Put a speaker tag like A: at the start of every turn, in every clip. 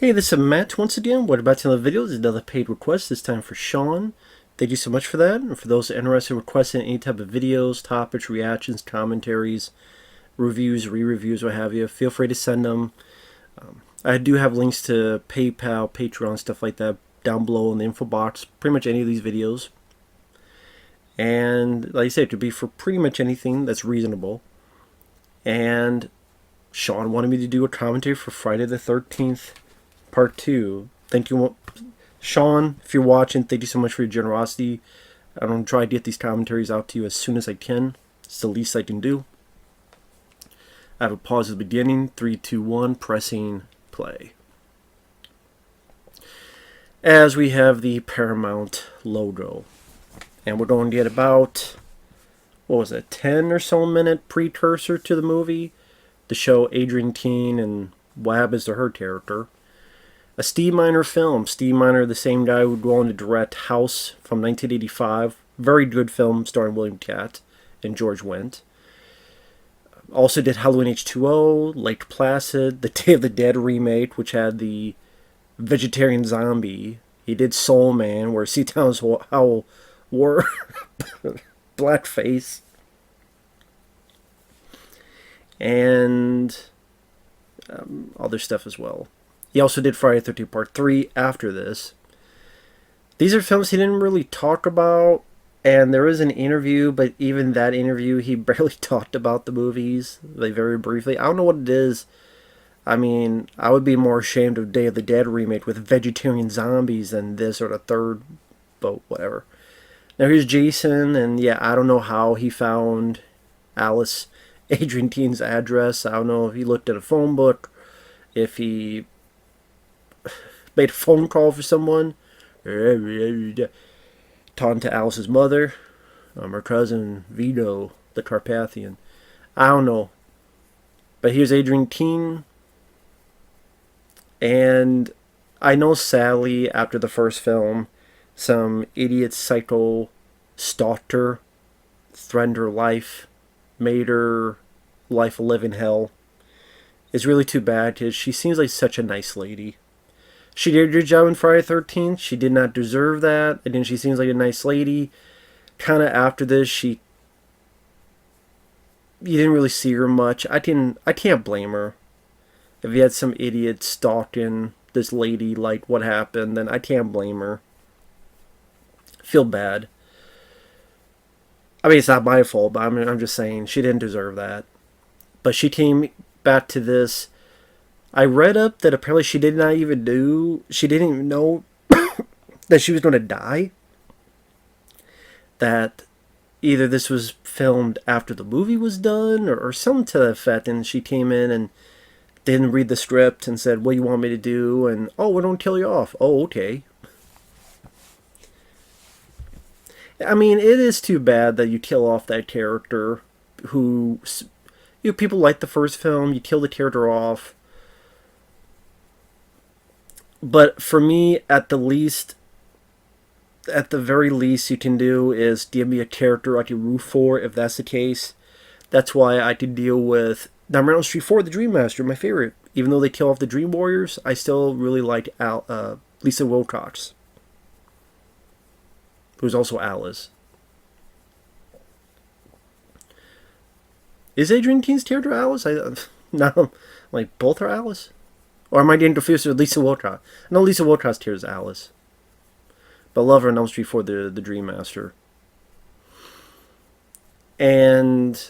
A: Hey, this is Matt once again. What about another video? This is another paid request, this time for Shawn. Thank you so much for that. And for those interested in requesting any type of videos, topics, reactions, commentaries, reviews, re-reviews, what have you, feel free to send them. I do have links to PayPal, Patreon, stuff like that down below in the info box. Pretty much any of these videos. And like I said, it could be for pretty much anything that's reasonable. And Shawn wanted me to do a commentary for Friday the 13th. Part 2. Thank you, Shawn, if you're watching. Thank you so much for your generosity. I'm going to try to get these commentaries out to you as soon as I can. It's the least I can do. I have a pause at the beginning. 3, 2, 1. Pressing play. As we have the Paramount logo. And we're going to get about, what was it, 10 or so minute precursor to the movie to show Adrienne King and what happens to her character. A Steve Miner film. Steve Miner, the same guy who would go on to direct House from 1985. Very good film starring William Katt and George Wendt. Also did Halloween H2O, Lake Placid, the Day of the Dead remake, which had the vegetarian zombie. He did Soul Man, where Seatown's Howl wore blackface. And other stuff as well. He also did Friday the 13th Part 3 after this. These are films he didn't really talk about, and there is an interview, but even that interview, he barely talked about the movies, like very briefly. I don't know what it is. I mean, I would be more ashamed of Day of the Dead remake with vegetarian zombies than this or the third, but whatever. Now here's Jason, and yeah, I don't know how he found Alice Adrienne King's address. I don't know if he looked at a phone book, if he made a phone call for someone, talking to Alice's mother, her cousin Vito, the Carpathian. I don't know. But here's Adrienne King. And I know sadly, after the first film, some idiot psycho stalked her, threatened her life, made her life a living hell. It's really too bad because she seems like such a nice lady. She did a good job in Friday the 13th. She did not deserve that. And then she seems like a nice lady. Kind of after this, you didn't really see her much. I can't blame her. If you had some idiot stalking this lady, like what happened, then I can't blame her. Feel bad. I mean, it's not my fault, but I'm just saying she didn't deserve that. But she came back to this. I read up that apparently she didn't even know that she was going to die. That either this was filmed after the movie was done or something to that effect, and she came in and didn't read the script and said, what do you want me to do? And, oh, we don't kill you off. Oh, okay. I mean, it is too bad that you kill off that character who, people like the first film, you kill the character off. But for me, at the very least you can do is give me a character I can root for, if that's the case. That's why I could deal with Nightmare on Elm Street 4, The Dream Master, my favorite. Even though they kill off the Dream Warriors, I still really like Lisa Wilcox, who's also Alice. Is Adrienne King's character Alice? No, like both are Alice? Or am I getting confused with Lisa Wilcox? No, Lisa Wilcox's character is Alice. But I love her in Elm Street 4, the Dream Master. And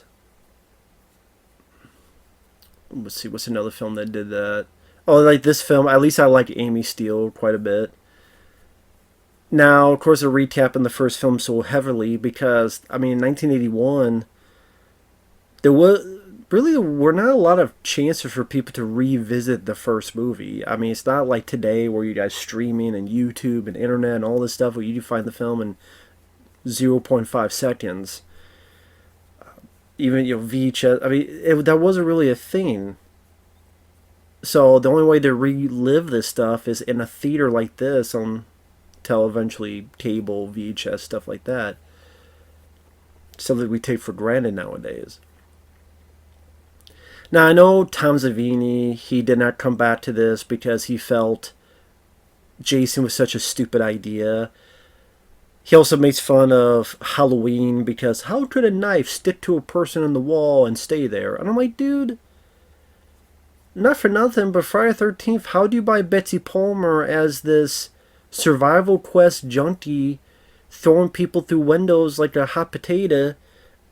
A: let's see, what's another film that did that? Oh, like this film, at least I like Amy Steele quite a bit. Now, of course, they're recapping the first film so heavily because, I mean, in 1981, there were not a lot of chances for people to revisit the first movie. I mean, it's not like today where you guys streaming and YouTube and internet and all this stuff where you can find the film in 0.5 seconds. Even, VHS, I mean, that wasn't really a thing. So the only way to relive this stuff is in a theater like this until eventually cable, VHS, stuff like that. Something we take for granted nowadays. Now, I know Tom Savini, he did not come back to this because he felt Jason was such a stupid idea. He also makes fun of Halloween because how could a knife stick to a person in the wall and stay there? And I'm like, dude, not for nothing, but Friday the 13th, how do you buy Betsy Palmer as this survival quest junkie throwing people through windows like a hot potato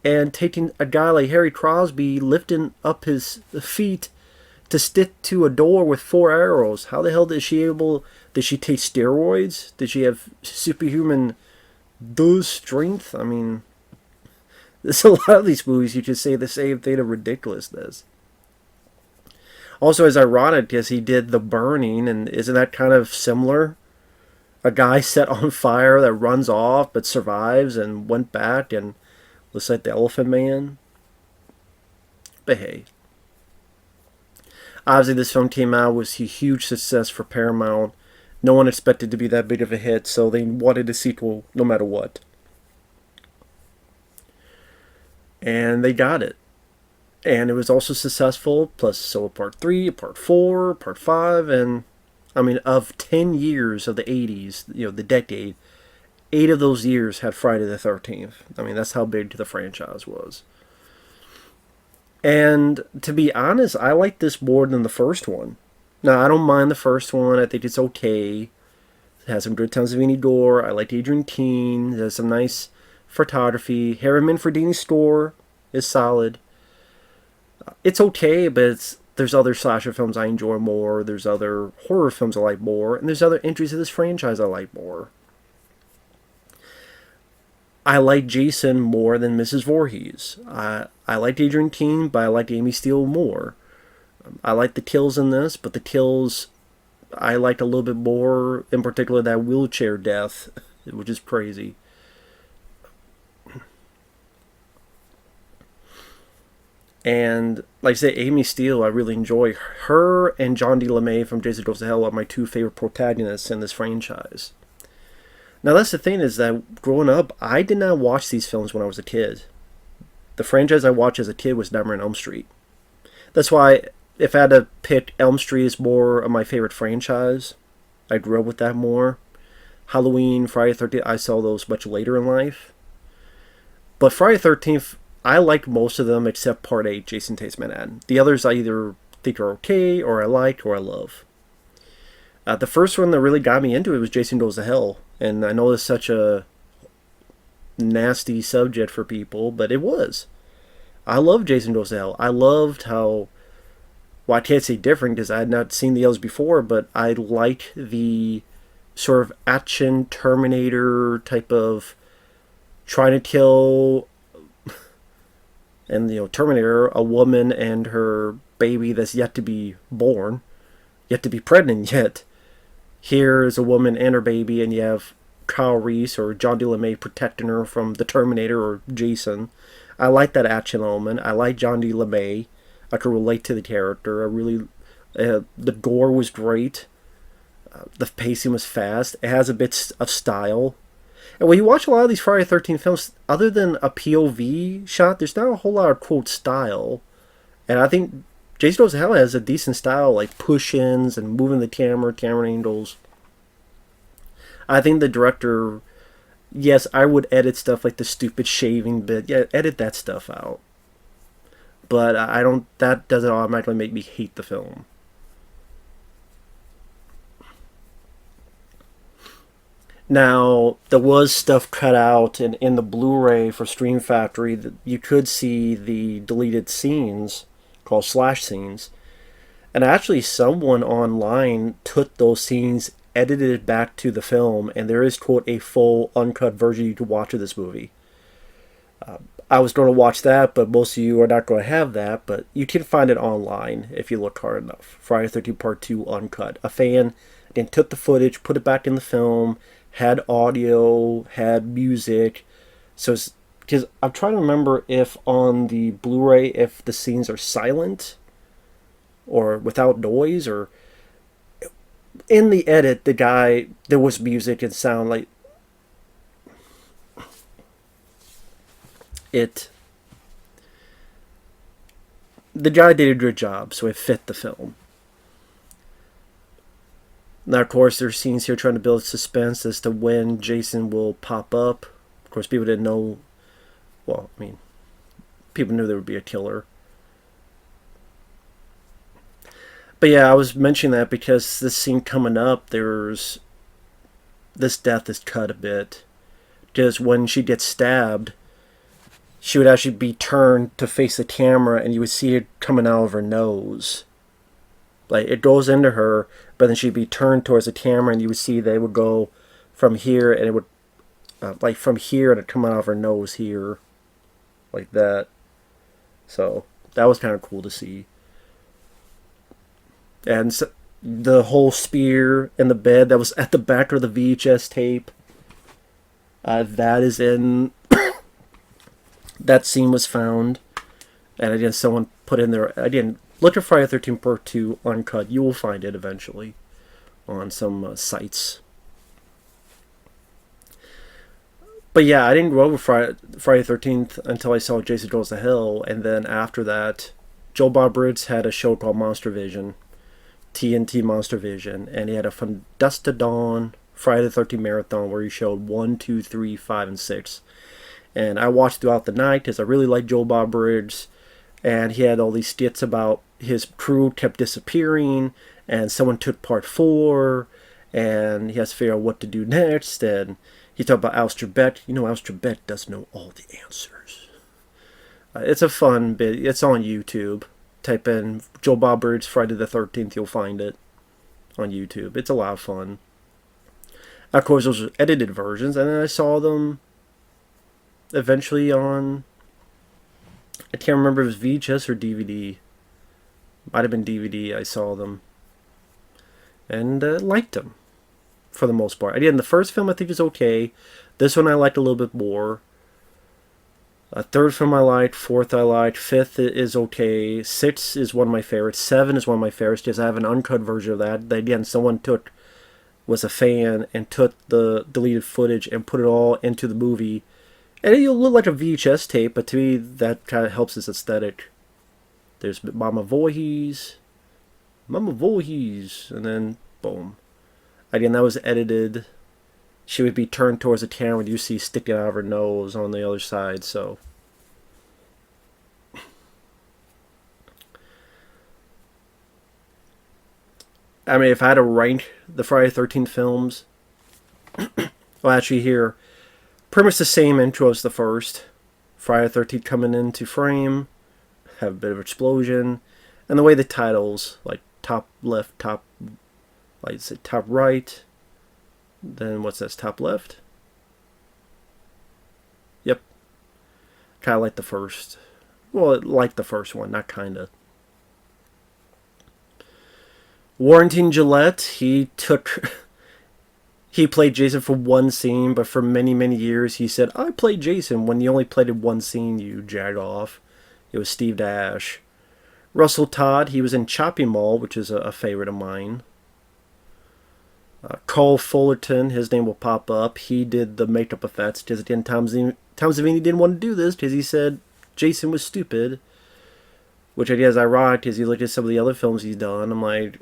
A: and taking a guy like Harry Crosby, lifting up his feet to stick to a door with 4 arrows? How the hell did she take steroids? Did she have superhuman strength? I mean, there's a lot of these movies you just say the same thing of ridiculousness. Also, it's ironic because he did The Burning, and isn't that kind of similar? A guy set on fire that runs off but survives and went back and looks like the Elephant Man. But hey. Obviously, this film came out, was a huge success for Paramount. No one expected to be that big of a hit, so they wanted a sequel no matter what. And they got it. And it was also successful, plus so part 3, part 4, part 5, and I mean, of 10 years of the 80s, the decade, 8 of those years had Friday the 13th. I mean, that's how big the franchise was. And to be honest, I like this more than the first one. Now, I don't mind the first one. I think it's okay. It has some good Tom Savini gore. I like Adrienne King. It has some nice photography. Harry Manfredini's score is solid. It's okay, but there's other slasher films I enjoy more. There's other horror films I like more. And there's other entries of this franchise I like more. I like Jason more than Mrs. Voorhees. I liked Adrienne King, but I liked Amy Steele more. I like the kills in this, but the kills I liked a little bit more, in particular that wheelchair death, which is crazy. And like I say, Amy Steele, I really enjoy. Her and John D. LeMay from Jason Goes to Hell are my 2 favorite protagonists in this franchise. Now that's the thing, is that growing up, I did not watch these films when I was a kid. The franchise I watched as a kid was Nightmare on Elm Street. That's why, if I had to pick, Elm Street is more of my favorite franchise. I grew up with that more. Halloween, Friday the 13th, I saw those much later in life. But Friday the 13th, I liked most of them except Part 8, Jason Takes Manhattan. The others I either think are okay, or I like, or I love. The first one that really got me into it was Jason Goes to Hell. And I know it's such a nasty subject for people, but it was. I loved Jason Goes to Hell. I loved how, well, I can't say different because I had not seen the others before, but I like the sort of action Terminator type of trying to kill, and Terminator, a woman and her baby that's yet to be born, yet to be pregnant yet. Here's a woman and her baby, and you have Kyle Reese or John D. LeMay protecting her from the Terminator or Jason. I like that action element. I like John D. LeMay. I could relate to the character. The gore was great. The pacing was fast. It has a bit of style. And when you watch a lot of these Friday the 13th films, other than a POV shot, there's not a whole lot of, quote, style. And I think Jason Goes to Hell has a decent style, like push-ins and moving the camera angles. I think the director, yes, I would edit stuff like the stupid shaving bit. Yeah, edit that stuff out. But that doesn't automatically make me hate the film. Now, there was stuff cut out in the Blu-ray for Stream Factory that you could see the deleted scenes, called slash scenes. And actually, someone online took those scenes, edited it back to the film, and there is, quote, a full uncut version you can watch of this movie. I was going to watch that, but most of you are not going to have that, but you can find it online if you look hard enough. Friday the 13th Part 2 Uncut. A fan then took the footage, put it back in the film, had audio, had music. So, because I'm trying to remember if on the Blu-ray, if the scenes are silent or without noise, or in the edit, there was music and sound, like the guy did a good job, so it fit the film. Now, of course, there's scenes here trying to build suspense as to when Jason will pop up. Of course, people didn't know. Well, I mean, people knew there would be a killer. But yeah, I was mentioning that because this scene coming up, there's this death is cut a bit. Because when she gets stabbed, she would actually be turned to face the camera, and you would see it coming out of her nose. Like, it goes into her, but then she'd be turned towards the camera, and you would see they would go from here, and it would, like, from here, and it'd come out of her nose here. Like that. So, that was kind of cool to see. And so, the whole spear in the bed that was at the back of the VHS tape, that is in... that scene was found. And again, someone put in there... Again, look at Friday the 13th Part 2 Uncut. You will find it eventually on some sites. But yeah, I didn't grow up with Friday the 13th until I saw Jason Goes to Hell. And then after that, Joe Bob Briggs had a show called Monster Vision. TNT Monster Vision. And he had a From Dusk to Dawn Friday the 13th Marathon where he showed 1, 2, 3, 5, and 6. And I watched throughout the night because I really liked Joe Bob Briggs. And he had all these skits about his crew kept disappearing, and someone took part 4, and he has to figure out what to do next. And he talked about Al Trebek. You know, Al Trebek does know all the answers. It's a fun bit. It's on YouTube. Type in Joe Bob Briggs Friday the 13th. You'll find it on YouTube. It's a lot of fun. Of course, those are edited versions, and then I saw them eventually on... I can't remember if it was VHS or DVD. Might have been DVD. I saw them. And liked them. For the most part. Again, the first film I think is okay. This one I liked a little bit more. Third film I liked. Fourth I liked. Fifth is okay. 6 is one of my favorites. 7 is one of my favorites because I have an uncut version of that. Again, someone was a fan and took the deleted footage and put it all into the movie. And it'll look like a VHS tape, but to me, that kind of helps its aesthetic. There's Mama Voorhees, and then boom. Again, that was edited. She would be turned towards the camera, and you see sticking out of her nose on the other side, so. I mean, if I had to rank the Friday the 13th films, well, actually here, pretty much the same intro as the first. Friday the 13th coming into frame, have a bit of explosion, and the way the titles, like top left, top, like say top right, then what's that, top left? Yep. Kind of like the first. Well, like the first one, not kind of. Warrington Gillette, he played Jason for one scene, but for many, many years he said, I played Jason, when you only played in one scene, you jag off. It was Steve Dash. Russell Todd, he was in Chopping Mall, which is a favorite of mine. Carl Fullerton, his name will pop up. He did the makeup effects, because again, Tom Savini didn't want to do this, because he said Jason was stupid. Which I guess is ironic, because you look at some of the other films he's done, I'm like,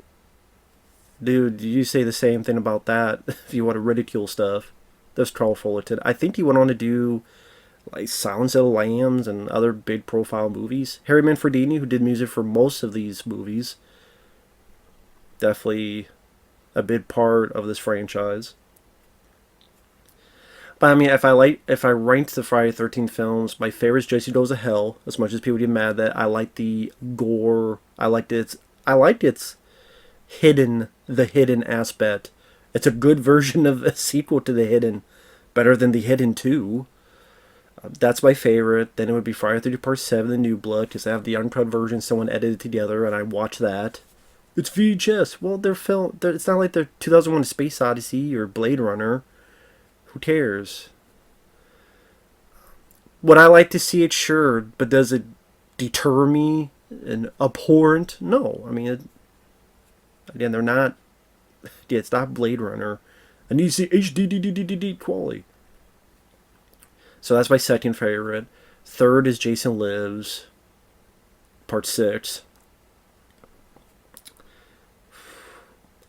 A: dude, you say the same thing about that if you want to ridicule stuff. That's Carl Fullerton. I think he went on to do like Silence of the Lambs and other big profile movies. Harry Manfredini, who did music for most of these movies. Definitely a big part of this franchise. But I mean, if I ranked the Friday the 13th films, my favorite is Jason Goes to Hell. As much as people get mad that I like the gore, I liked its hidden aspect. It's a good version of a sequel to The Hidden, better than The Hidden 2. That's my favorite. Then it would be Friday the 13th Part 7, The New Blood, because I have the uncut version someone edited together, and I watch that. It's VHS. Well, it's not like the 2001: Space Odyssey or Blade Runner. Who cares? Would I like to see it? Sure, but does it deter me and abhorrent? No. I mean, again, they're not. Yeah, it's not Blade Runner. I need to see HD quality. So that's my second favorite. Third is Jason Lives. part 6.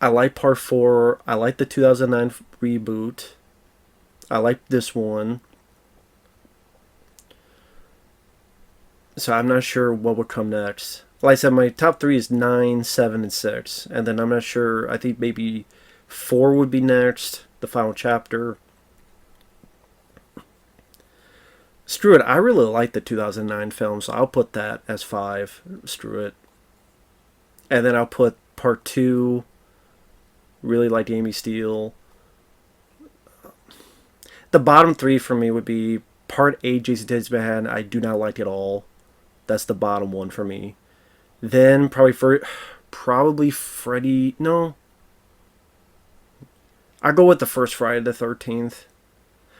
A: I like part 4. I like the 2009 reboot. I like this one. So I'm not sure what would come next. Like I said, my top 3 is 9, 7, and 6. And then I'm not sure. I think maybe 4 would be next. The final chapter. Screw it. I really like the 2009 film, so I'll put that as 5. Screw it. And then I'll put part 2. Really liked Amy Steele. The bottom 3 for me would be part 8, Jason Statham. I do not like it at all. That's the bottom one for me. Then probably Freddy. No. I go with the first Friday the 13th.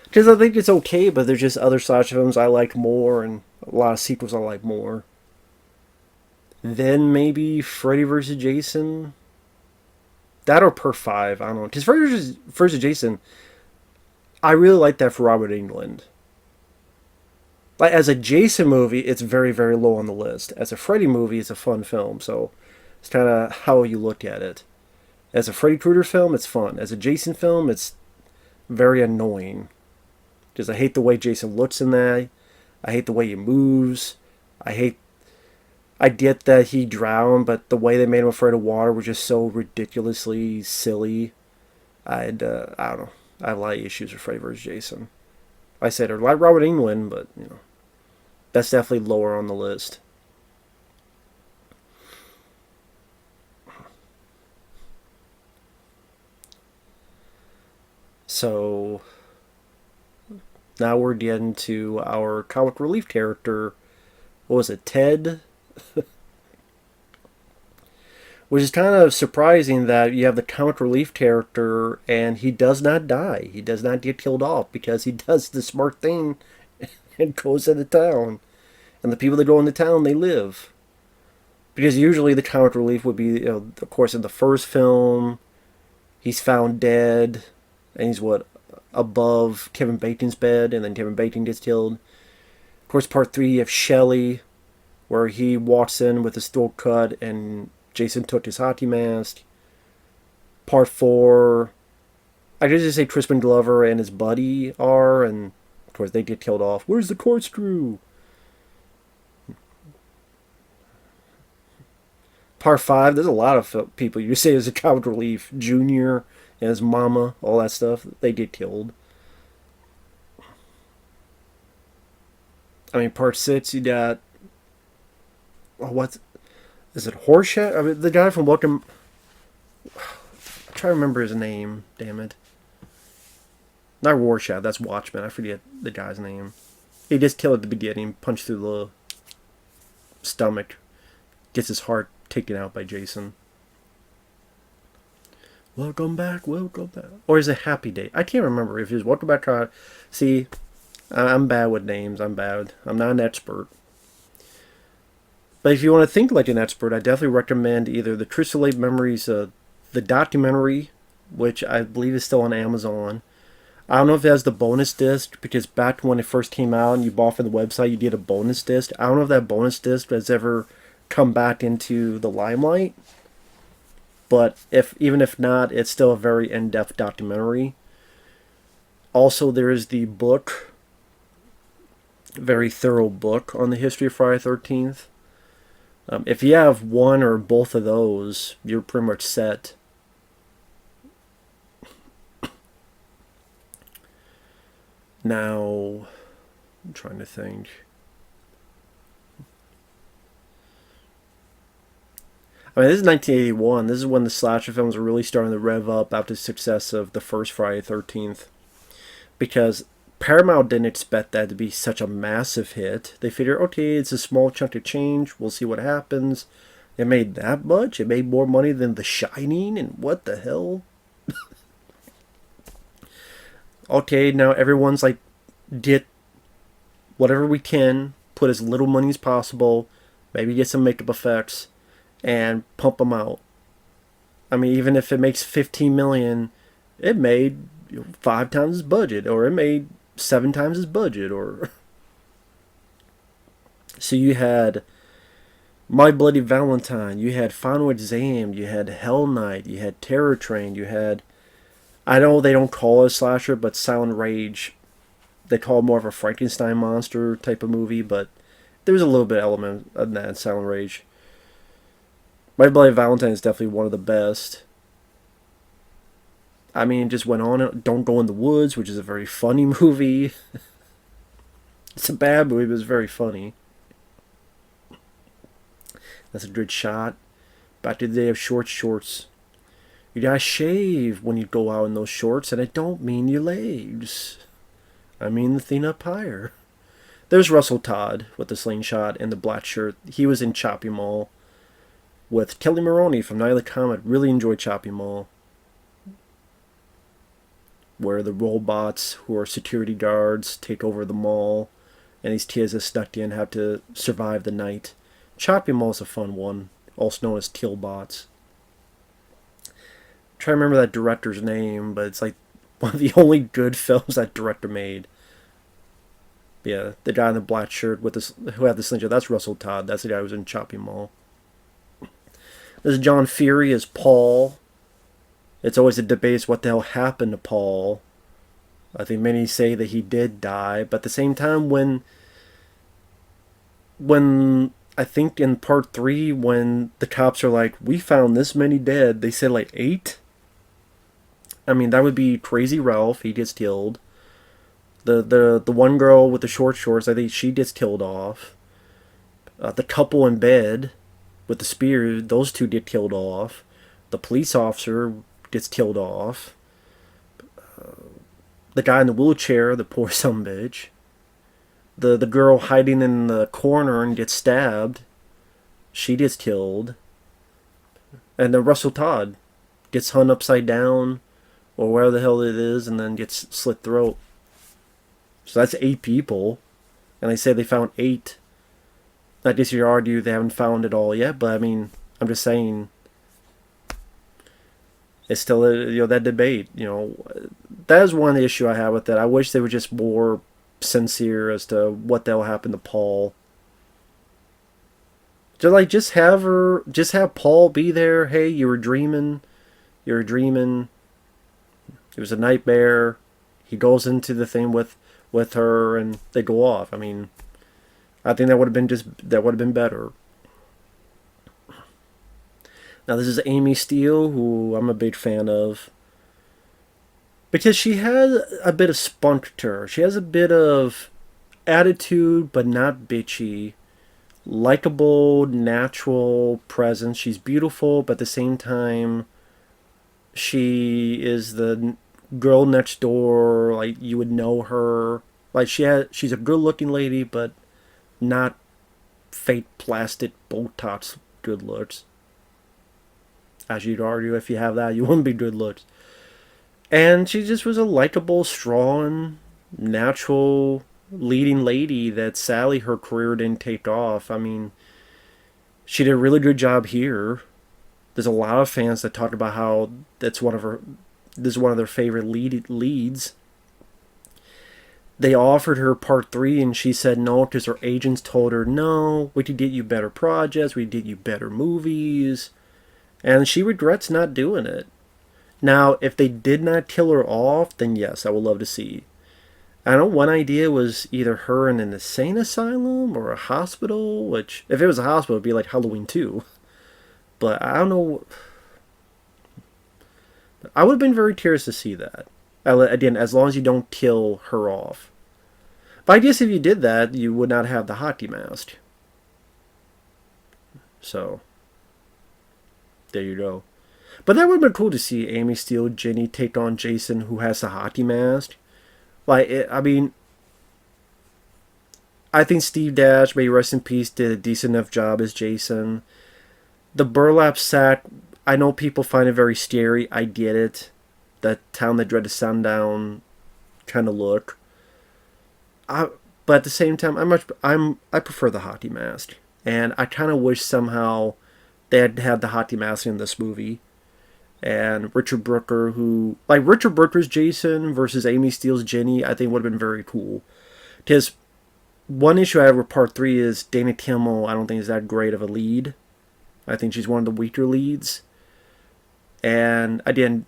A: Because I think it's okay, but there's just other slasher films I like more, and a lot of sequels I like more. Then maybe Freddy vs. Jason. That or Per 5, I don't know. Because Freddy vs. Jason, I really like that for Robert Englund. Like, as a Jason movie, it's very, very low on the list. As a Freddy movie, it's a fun film, so it's kind of how you look at it. As a Freddy Krueger film, it's fun. As a Jason film, it's very annoying. Because I hate the way Jason looks in that. I hate the way he moves. I get that he drowned, but the way they made him afraid of water was just so ridiculously silly. I don't know. I have a lot of issues with Freddy vs. Jason. Like I said, I like Robert Englund, but that's definitely lower on the list. So now we're getting to our comic relief character. What was it, Ted? Which is kind of surprising that you have the comic relief character and he does not die. He does not get killed off because he does the smart thing and goes into town. And the people that go into town, they live. Because usually the comic relief would be, of course, in the first film, he's found dead. And he's, above Kevin Bacon's bed. And then Kevin Bacon gets killed. Of course, part 3, you have Shelley, where he walks in with his throat cut and Jason took his hockey mask. Part 4, I could just say Crispin Glover and his buddy are, and of course they get killed off. Where's the corkscrew? Part 5, there's a lot of people you say is a comic relief. Junior and his mama, all that stuff, they get killed. I mean, part 6, you got... Is it Horseshack? I mean, the guy from Welcome... I'm trying to remember his name. Damn it. Not Rorschach, that's Watchmen. I forget the guy's name. He gets killed at the beginning, punched through the stomach. Gets his heart taken out by Jason. Welcome back, welcome back. Or is it Happy Day? I can't remember if it was Welcome Back. See, I'm bad with names. I'm bad. I'm not an expert. But if you want to think like an expert, I definitely recommend either the Crystal Lake Memories, the documentary, which I believe is still on Amazon. I don't know if it has the bonus disc, because back when it first came out and you bought from the website, you get a bonus disc. I don't know if that bonus disc has ever come back into the limelight. But even if not, it's still a very in-depth documentary. Also, there is the book, very thorough book on the history of Friday the 13th. If you have one or both of those, you're pretty much set. Now, I'm trying to think. I mean, this is 1981. This is when the slasher films were really starting to rev up after the success of the first Friday the 13th. Because Paramount didn't expect that to be such a massive hit. They figured, okay, it's a small chunk of change. We'll see what happens. It made that much? It made more money than The Shining? And what the hell? Okay, now everyone's like, get whatever we can. Put as little money as possible. Maybe get some makeup effects. And pump them out. I mean, even if it makes $15 million, it made 5 times its budget. Or it made 7 times its budget, or so you had My Bloody Valentine, you had Final Exam, you had Hell Night, you had Terror Train, you had... I know they don't call it a slasher, but Silent Rage, they call it more of a Frankenstein monster type of movie, but there was a little bit of element of that in Silent Rage. My Bloody Valentine is definitely one of the best. I mean, it just went on. Don't Go in the Woods, which is a very funny movie. It's a bad movie, but it's very funny. That's a good shot. Back to the Day of Short Shorts. You gotta shave when you go out in those shorts, and I don't mean your legs. I mean the thing up higher. There's Russell Todd with the slingshot and the black shirt. He was in Choppy Mall with Kelly Maroney from Night of the Comet. Really enjoyed Choppy Mall, where the robots who are security guards take over the mall, and these kids that snuck in have to survive the night. Choppy Mall is a fun one, also known as Killbots. I'm trying to remember that director's name, but it's like one of the only good films that director made. Yeah, the guy in the black shirt with this, who had the slingshot, that's Russell Todd. That's the guy who was in Choppy Mall. This is John Furey as Paul. It's always a debate what the hell happened to Paul. I think many say that he did die, but at the same time, when I think in part 3, when the cops are like, we found this many dead, they said like 8. I mean, that would be Crazy Ralph. He gets killed. The one girl with the short shorts, I think she gets killed off. The couple in bed with the spear, those two get killed off. The police officer gets killed off. The guy in the wheelchair, the poor sumbitch. The girl hiding in the corner and gets stabbed, she gets killed. And then Russell Todd gets hung upside down, or where the hell it is, and then gets slit throat. So that's 8 people. And they say they found 8. I guess you argue they haven't found it all yet, but I mean, I'm just saying, it's still that debate. That is one issue I have with that. I wish they were just more sincere as to what the hell happened to Paul. Just have Paul be there. Hey, you were dreaming. It was a nightmare. He goes into the thing with her, and they go off. I mean, I think that would have been better. Now this is Amy Steele, who I'm a big fan of, because she has a bit of spunk to her. She has a bit of attitude, but not bitchy. Likeable, natural presence. She's beautiful, but at the same time, she is the girl next door. Like, you would know her. Like, she's a good-looking lady, but not fake plastic Botox good looks. As you'd argue, if you have that, you wouldn't be good looks. And she just was a likable, strong, natural leading lady that sadly her career didn't take off. I mean, she did a really good job here. There's a lot of fans that talk about how this is one of their favorite leads. They offered her part 3 and she said no because her agents told her, no, we could get you better projects, we could get you better movies. And she regrets not doing it. Now, if they did not kill her off, then yes, I would love to see. I know one idea was either her in an insane asylum or a hospital, which, if it was a hospital, it would be like Halloween 2. But I don't know. I would have been very curious to see that. Again, as long as you don't kill her off. But I guess if you did that, you would not have the hockey mask. So, there you go. But that would have been cool to see Amy Steele, Jenny take on Jason, who has the hockey mask. I think Steve Dash, may he rest in peace, did a decent enough job as Jason. The burlap sack, I know people find it very scary. I get it. That Town That Dreaded Sundown kind of look. But at the same time, I prefer the hockey mask. And I kind of wish somehow they had had the hockey mask in this movie. And Richard Brooker, Richard Brooker's Jason versus Amy Steele's Jenny, I think would have been very cool. Because one issue I have with part 3 is Dana Kimmel, I don't think is that great of a lead. I think she's one of the weaker leads. And again,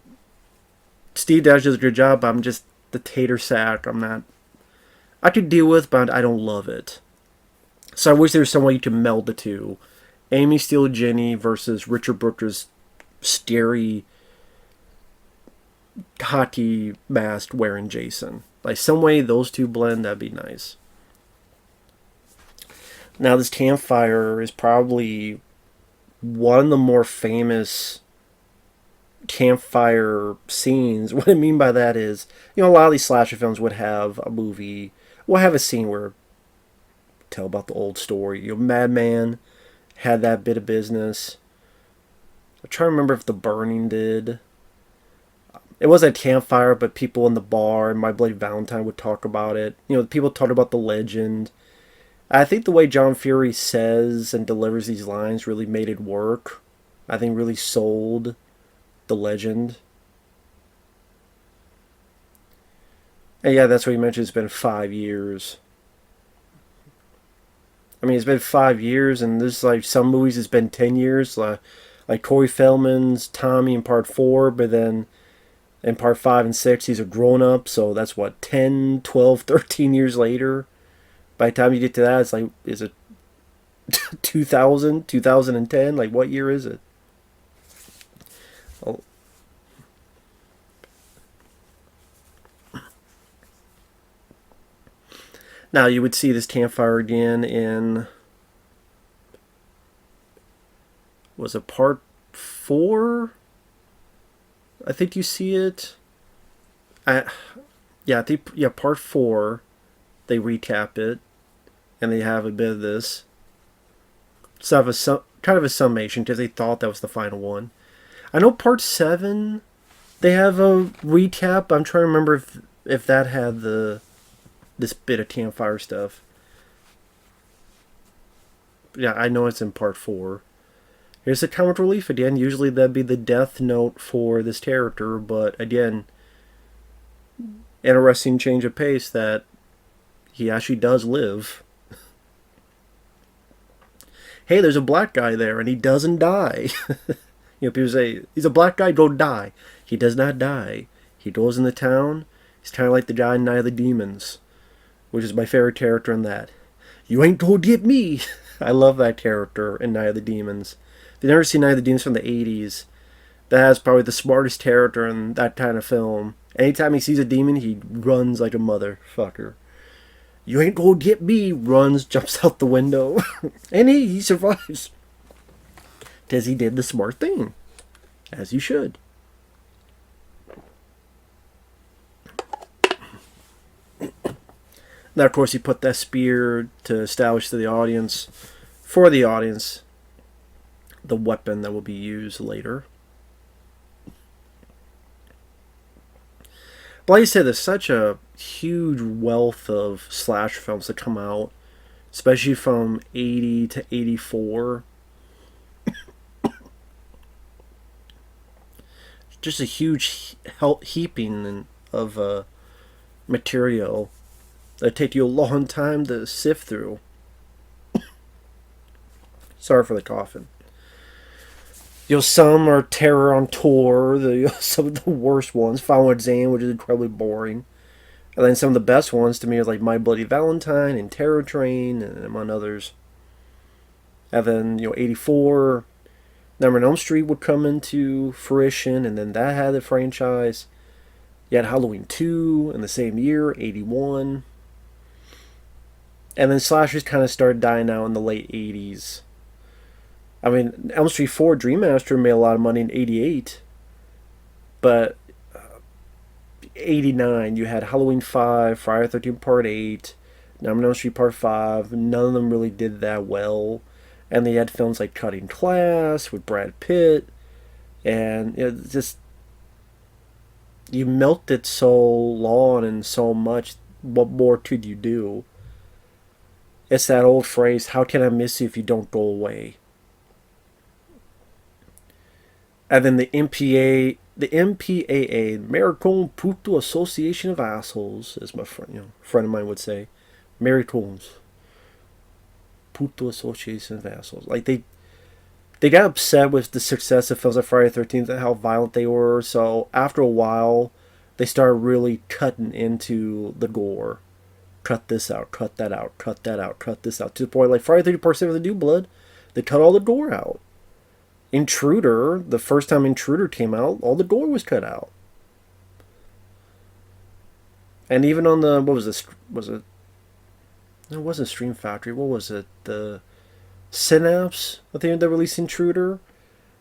A: Steve Dash does a good job, but I'm just the tater sack. I could deal with, but I don't love it. So I wish there was some way you could meld the two. Amy Steele Jenny versus Richard Brooker's scary hockey mask wearing Jason. Like some way those two blend, that'd be nice. Now this campfire is probably one of the more famous campfire scenes. What I mean by that is, a lot of these slasher films would have a movie, will have a scene where tell about the old story. Madman had that bit of business. I'm trying to remember if The Burning did. It wasn't a campfire, but people in the bar and My Bloody Valentine would talk about it. People talk about the legend. I think the way John Furey says and delivers these lines really made it work. I think really sold the legend. And yeah, that's what he mentioned. It's been 5 years. I mean, it's been 5 years, and this like some movies it's been 10 years. Like Corey Feldman's Tommy in part 4, but then in part 5 and 6 he's a grown up, so that's what, 10, 12, 13 years later. By the time you get to that, it's like, is it 2000, 2010? Like, what year is it? Oh. Now, you would see this campfire again in, was it part 4? I think you see it. I think part 4. They recap it, and they have a bit of this. So have kind of a summation because they thought that was the final one. I know part 7, they have a recap. I'm trying to remember if that had this bit of campfire stuff. Yeah, I know it's in part 4. Here's the comic relief again. Usually that'd be the death note for this character, but again, interesting change of pace that he actually does live. Hey, there's a black guy there, and he doesn't die. People say, he's a black guy, don't die. He does not die. He goes in the town. He's kind of like the guy in Night of the Demons, which is my favorite character in that. You ain't gonna get me. I love that character in Night of the Demons. If you've never seen Night of the Demons from the 80s, that is probably the smartest character in that kind of film. Anytime he sees a demon, he runs like a motherfucker. You ain't gonna get me, runs, jumps out the window, and he survives. Because he did the smart thing. As you should. Now, of course, he put that spear to establish to the audience, for the audience, the weapon that will be used later. But like I said, there's such a huge wealth of slash films that come out, especially from 80 to 84. Just a huge heaping of material that take you a long time to sift through. Sorry for the coughing. Some are Terror on Tour, some of the worst ones. Final Exam, which is incredibly boring. And then some of the best ones to me are like My Bloody Valentine and Terror Train, and among others. And then, 84, Nightmare on Elm Street would come into fruition, and then that had the franchise. You had Halloween 2 in the same year, 81. And then slashers kind of started dying out in the late 80s. I mean, Elm Street 4 Dream Master made a lot of money in 88. But 89, you had Halloween 5, Friday the 13th Part 8, Nightmare on Elm Street Part 5. None of them really did that well. And they had films like Cutting Class with Brad Pitt. And just, you milked it so long and so much. What more could you do? It's that old phrase, how can I miss you if you don't go away? And then the MPAA, American Puto Association of Assholes, as my friend of mine would say. Mary Combs. Puto Association of Assholes. Like, they got upset with the success of films like Friday the 13th and how violent they were, so after a while, they started really cutting into the gore. Cut this out, cut that out, cut that out, cut this out. To the point, like, Friday the 13th of the New Blood, they cut all the gore out. Intruder, the first time Intruder came out, all the gore was cut out. And even on the, what was this, was it, it wasn't Stream Factory, what was it, the Synapse, I think they released Intruder,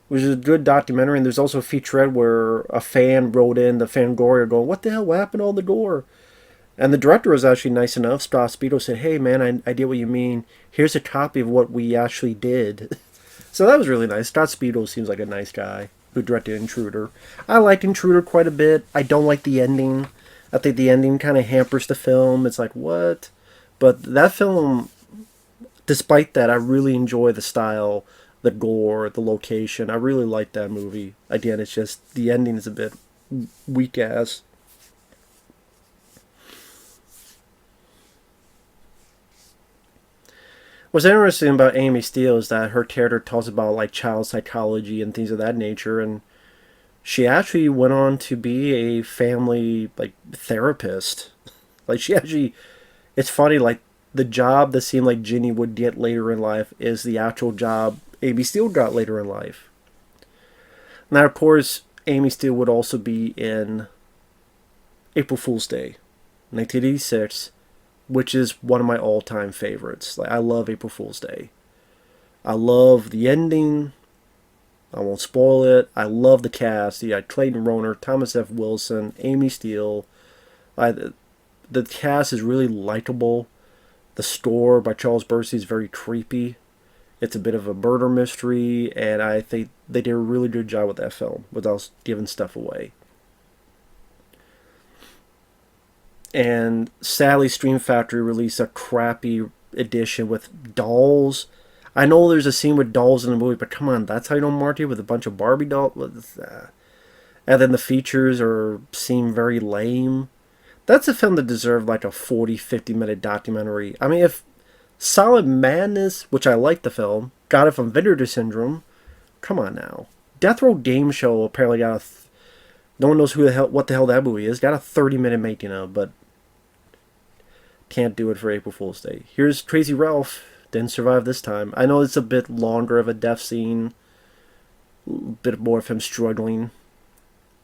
A: which is a good documentary, and there's also a featurette where a fan wrote in, the Fangoria, going, what the hell, what happened to all the gore? And the director was actually nice enough, Scott Speedo, said, hey man, I get what you mean, here's a copy of what we actually did. So that was really nice. Scott Speedo seems like a nice guy who directed Intruder. I liked Intruder quite a bit. I don't like the ending. I think the ending kind of hampers the film. It's like, what? But that film, despite that, I really enjoy the style, the gore, the location. I really like that movie. Again, it's just the ending is a bit weak-ass. What's interesting about Amy Steele is that her character talks about like child psychology and things of that nature, and she actually went on to be a family like therapist. Like she actually, it's funny, like the job that seemed like Ginny would get later in life is the actual job Amy Steele got later in life. Now, of course, Amy Steele would also be in April Fool's Day, 1986. Which is one of my all-time favorites. Like, I love April Fool's Day. I love the ending. I won't spoil it. I love the cast. You got Clayton Rohner, Thomas F. Wilson, Amy Steele. The cast is really likable. The score by Charles Bursey is very creepy. It's a bit of a murder mystery, and I think they did a really good job with that film without giving stuff away. And sadly, Stream Factory released a crappy edition with dolls. I know there's a scene with dolls in the movie, but come on, that's how you don't market with a bunch of Barbie dolls? And then the features seem very lame. That's a film that deserved like a 40, 50-minute documentary. I mean, if Solid Madness, which I like the film, got it from Vinegar Syndrome, come on now. Death Row Game Show apparently got no one knows what the hell that movie is. Got a 30-minute making of, but can't do it for April Fool's Day. Here's Crazy Ralph. Didn't survive this time. I know it's a bit longer of a death scene. A bit more of him struggling. A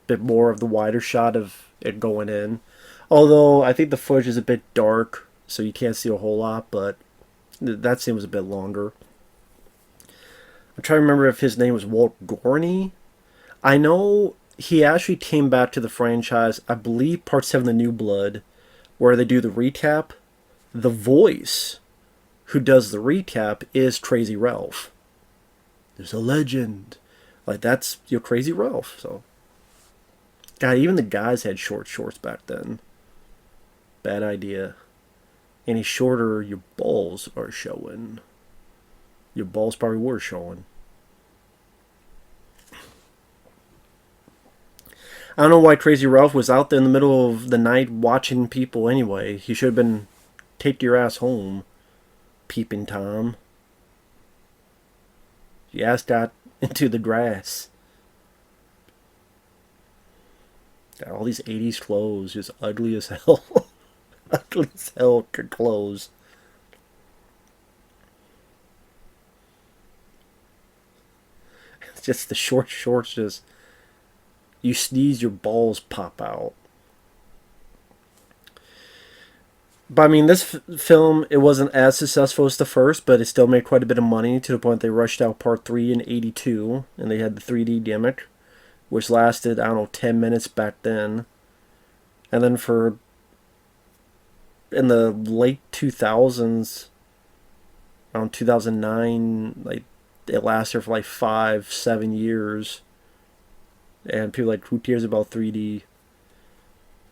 A: bit more of the wider shot of it going in. Although, I think the footage is a bit dark, so you can't see a whole lot, but that scene was a bit longer. I'm trying to remember if his name was Walt Gorney. I know he actually came back to the franchise, I believe Part 7 The New Blood, where they do the recap. The voice who does the recap is Crazy Ralph. There's a legend. Like, that's your Crazy Ralph. So, God, even the guys had short shorts back then. Bad idea. Any shorter, your balls are showing. Your balls probably were showing. I don't know why Crazy Ralph was out there in the middle of the night watching people anyway. He should have been, take your ass home, Peeping Tom. Your ass got into the grass. Got all these 80s clothes, just ugly as hell. Ugly as hell clothes. It's just the short shorts just... You sneeze, your balls pop out. But I mean, this film, it wasn't as successful as the first, but it still made quite a bit of money to the point they rushed out Part 3 in 82, and they had the 3D gimmick, which lasted, I don't know, 10 minutes back then. And then in the late 2000s, around 2009, like, it lasted for like 5-7 years. And people are like, who cares about 3D?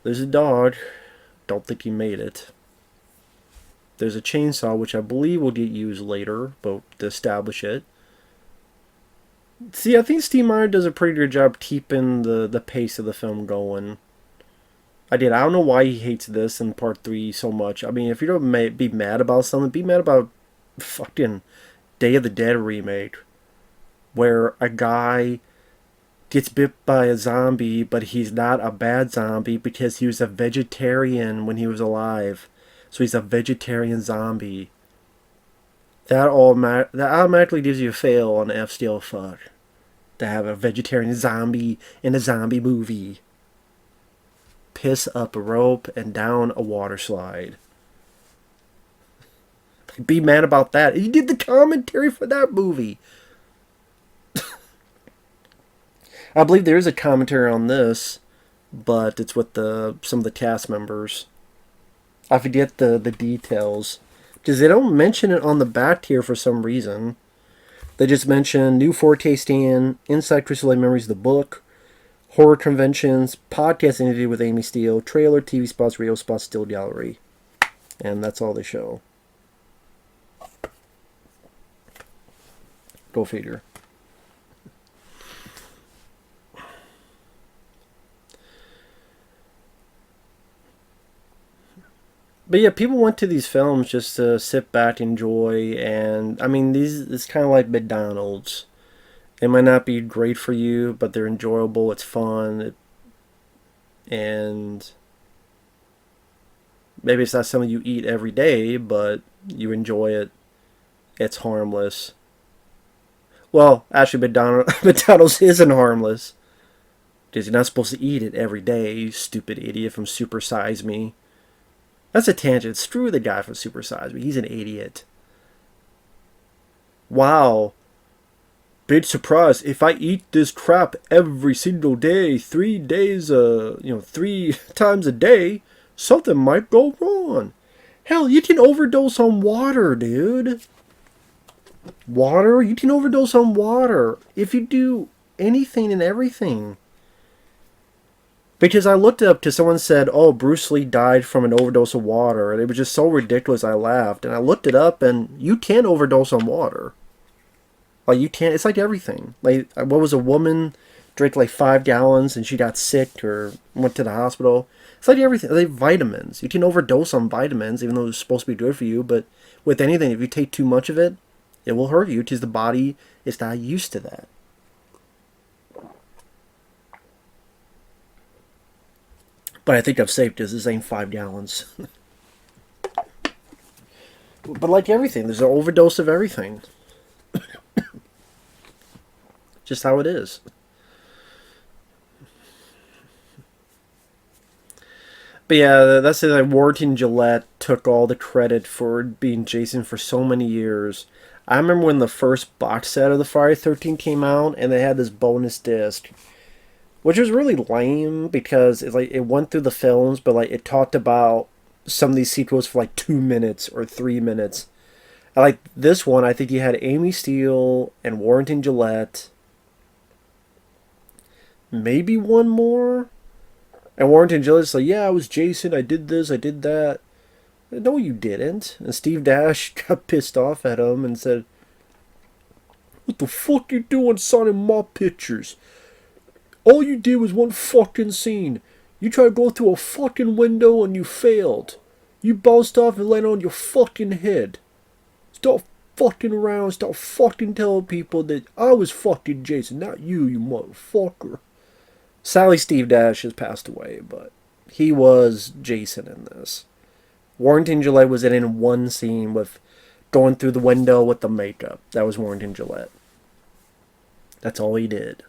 A: There's a dog. Don't think he made it. There's a chainsaw, which I believe will get used later, but to establish it. See, I think Steve Miner does a pretty good job keeping the pace of the film going. I don't know why he hates this in Part 3 so much. I mean, if you're going to be mad about something, be mad about fucking Day of the Dead remake, where a guy gets bit by a zombie, but he's not a bad zombie because he was a vegetarian when he was alive. So he's a vegetarian zombie. That automatically gives you a fail on F Steel fuck. To have a vegetarian zombie in a zombie movie. Piss up a rope and down a water slide. Be mad about that. He did the commentary for that movie. I believe there is a commentary on this, but it's with some of the cast members. I forget the details. Because they don't mention it on the back here for some reason. They just mention new Forte stand, Inside Crystal Lake Memories, the book, horror conventions, podcast interview with Amy Steele, trailer, TV spots, radio spots, still gallery. And that's all they show. Go figure. But yeah, people went to these films just to sit back, enjoy, and I mean, it's kind of like McDonald's. It might not be great for you, but they're enjoyable. It's fun, and maybe it's not something you eat every day, but you enjoy it. It's harmless. Well, actually, McDonald's isn't harmless because you're not supposed to eat it every day. You stupid idiot from Super Size Me. That's a tangent. Screw the guy from Super Size Me. He's an idiot. Wow. Big surprise. If I eat this crap every single day, 3 days, 3 times a day, something might go wrong. Hell, you can overdose on water, dude. Water? You can overdose on water if you do anything and everything. Because I looked it up to someone said, oh, Bruce Lee died from an overdose of water. And it was just so ridiculous I laughed. And I looked it up and you can overdose on water. Like you can't, it's like everything. Like what was a woman drank like 5 gallons and she got sick or went to the hospital. It's like everything. Like vitamins. You can overdose on vitamins even though it's supposed to be good for you. But with anything, if you take too much of it, it will hurt you because the body is not used to that. But I think I'm safe because this ain't 5 gallons. But like everything, there's an overdose of everything. Just how it is. But yeah, that's it. Like Warrington Gillette took all the credit for being Jason for so many years. I remember when the first box set of the Friday 13 came out, and they had this bonus disc, which was really lame because it went through the films, but like it talked about some of these sequels for like 2 minutes or 3 minutes. I like this one. I think you had Amy Steele and Warrington Gillette, maybe one more. And Warrington Gillette's like, yeah, I was Jason. I did this. I did that. No, you didn't. And Steve Dash got pissed off at him and said, what the fuck you doing signing my pictures? All you did was one fucking scene. You tried to go through a fucking window and you failed. You bounced off and landed on your fucking head. Stop fucking around. Stop fucking telling people that I was fucking Jason, not you, you motherfucker. Sadly, Steve Dash has passed away, but he was Jason in this. Warrington Gillette was in one scene with going through the window with the makeup. That was Warrington Gillette. That's all he did.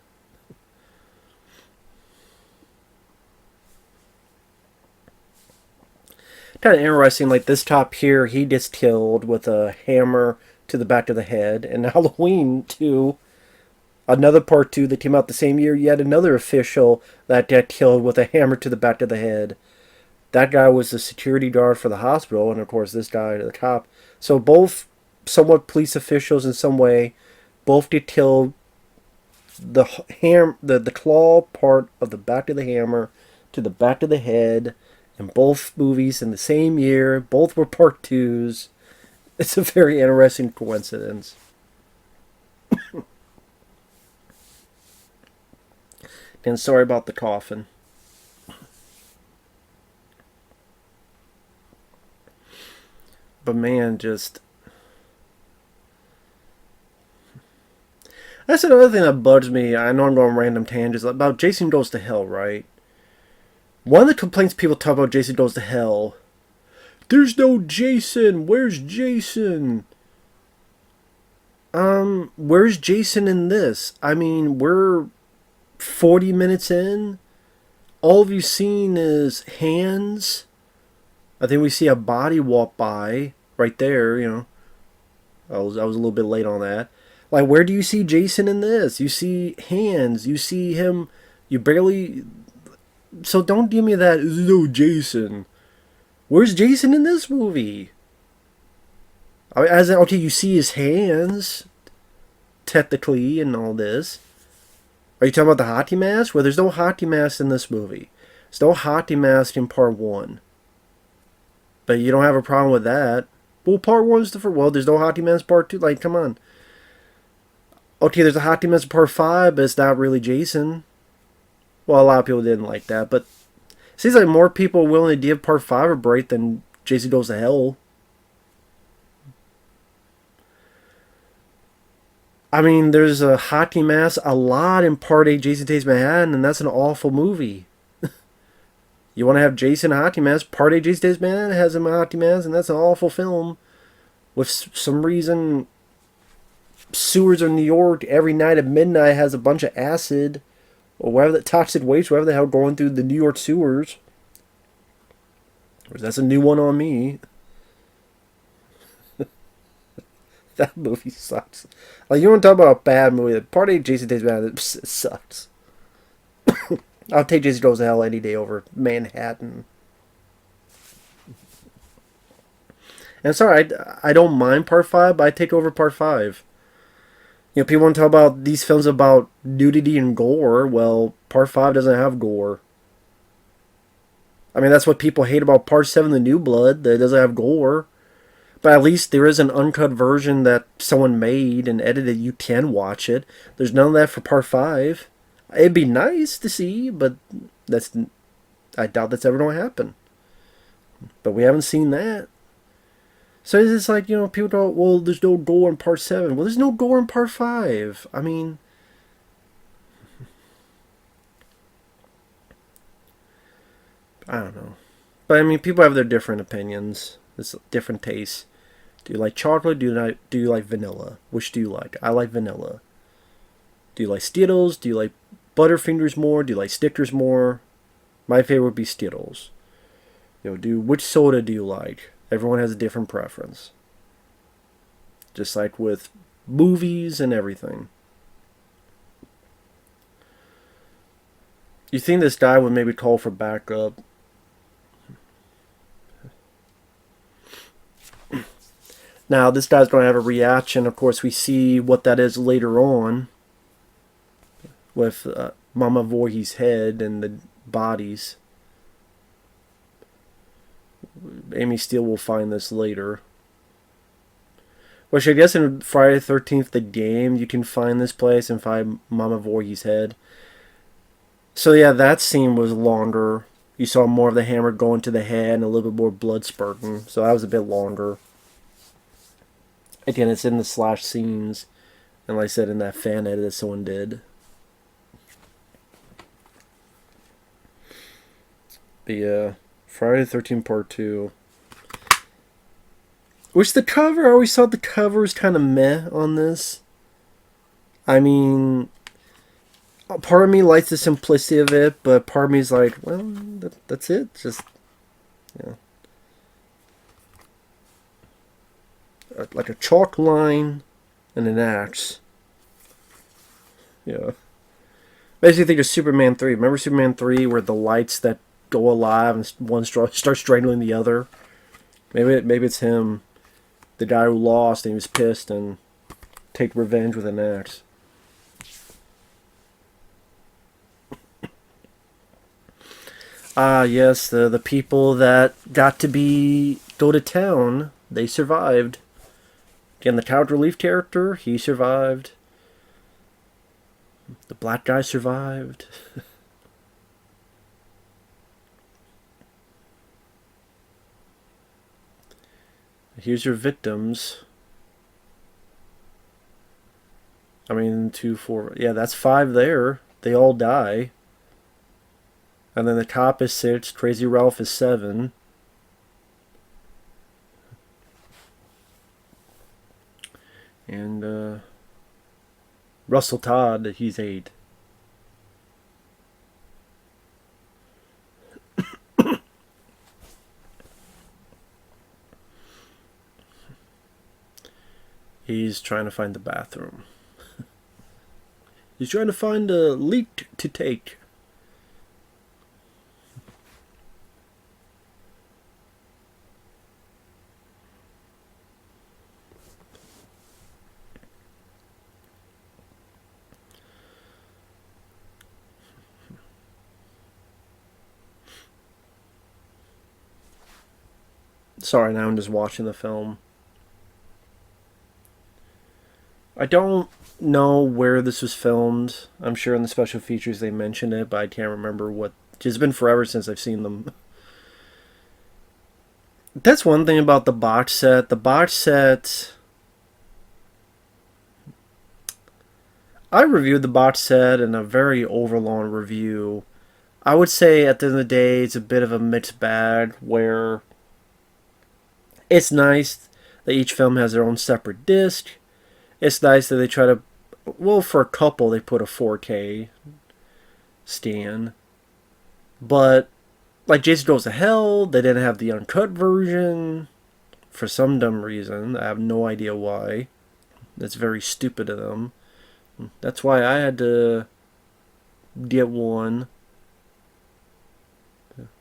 A: Kind of interesting, like this cop here, he gets killed with a hammer to the back of the head. And Halloween 2, another part 2 that came out the same year, yet another official that got killed with a hammer to the back of the head. That guy was the security guard for the hospital, and of course this guy, the cop. So both somewhat police officials in some way, both get killed. The claw part of the back of the hammer to the back of the head. In both movies in the same year. Both were part 2s. It's a very interesting coincidence. And sorry about the coffin. But man, just That's another thing that bugs me. I know I'm going random tangents about Jason Goes to Hell, right? One of the complaints people talk about Jason Goes to Hell, there's no Jason. Where's Jason? Where's Jason in this? I mean, we're 40 minutes in. All you've seen is hands. I think we see a body walk by right there, you know. I was a little bit late on that. Like, where do you see Jason in this? You see hands. You see him. You barely. So don't give me that. No Jason. Where's Jason in this movie? As in, okay, you see his hands, technically, and all this. Are you talking about the hockey mask? Well, there's no hockey mask in this movie. There's no hockey mask in part one. But you don't have a problem with that. Well, part one's the first. Well, there's no hockey mask part two. Like, come on. Okay, there's a hockey mask in part five, but it's not really Jason. Well, a lot of people didn't like that, but it seems like more people are willing to give part five a break than Jason Goes to Hell. I mean, there's a hockey mask a lot in Part 8 Jason Takes Manhattan, and that's an awful movie. You want to have Jason hockey mask, Part 8 Jason Takes Manhattan has him a hockey mask, and that's an awful film. With some reason, sewers of New York every night at midnight has a bunch of acid, or whatever the toxic waste, whatever the hell going through the New York sewers. That's a new one on me. That movie sucks. Like, you want to talk about a bad movie? Part 8 Jason Takes Manhattan, it sucks. I'll take Jason Goes to Hell any day over Manhattan. And sorry, I don't mind part 5, but I take over part 5. You know, people want to talk about these films about nudity and gore. Well, part 5 doesn't have gore. I mean, that's what people hate about part 7, The New Blood, that it doesn't have gore. But at least there is an uncut version that someone made and edited. You can watch it. There's none of that for part 5. It'd be nice to see, but I doubt that's ever going to happen. But we haven't seen that. So it's just like, you know, people go, well, there's no gore in part 7. Well, there's no gore in part 5. I mean, I don't know. But I mean, people have their different opinions. It's different tastes. Do you like chocolate? Do you like vanilla? Which do you like? I like vanilla. Do you like Skittles? Do you like Butterfingers more? Do you like Snickers more? My favorite would be Skittles. You know, which soda do you like? Everyone has a different preference. Just like with movies and everything. You think this guy would maybe call for backup? Now, this guy's going to have a reaction. Of course, we see what that is later on with Mama Voorhees' head and the bodies. Amy Steele will find this later. Which I guess in Friday the 13th, the game, you can find this place and find Mama Voorhees' head. So yeah, that scene was longer. You saw more of the hammer going to the head and a little bit more blood spurting. So that was a bit longer. Again, it's in the slash scenes. And like I said, in that fan edit that someone did. The Friday the 13th Part 2. Which the cover, I always thought the cover was kind of meh on this. I mean, part of me likes the simplicity of it, but part of me is like, well, that's it. Just, you know. Like a chalk line and an axe. Yeah. Basically think of Superman 3. Remember Superman 3 where the lights that go alive and one starts strangling the other? Maybe it's him, the guy who lost and he was pissed and take revenge with an axe. Ah, yes, the people that got to go to town, they survived. Again, the comic relief character, he survived. The black guy survived. Here's your victims. I mean, 2, 4. Yeah, that's 5 there. They all die. And then the cop is 6. Crazy Ralph is 7. And Russell Todd, he's 8. He's trying to find the bathroom. He's trying to find a leak to take. Sorry, now I'm just watching the film. I don't know where this was filmed. I'm sure in the special features they mentioned it, but I can't remember what. It's been forever since I've seen them. That's one thing about the box set. The box set. I reviewed the box set in a very overlong review. I would say at the end of the day, it's a bit of a mixed bag where it's nice that each film has their own separate disc. It's nice that they try to, well, for a couple, they put a 4K scan. But, like Jason Goes to Hell, they didn't have the uncut version for some dumb reason. I have no idea why. That's very stupid of them. That's why I had to get one.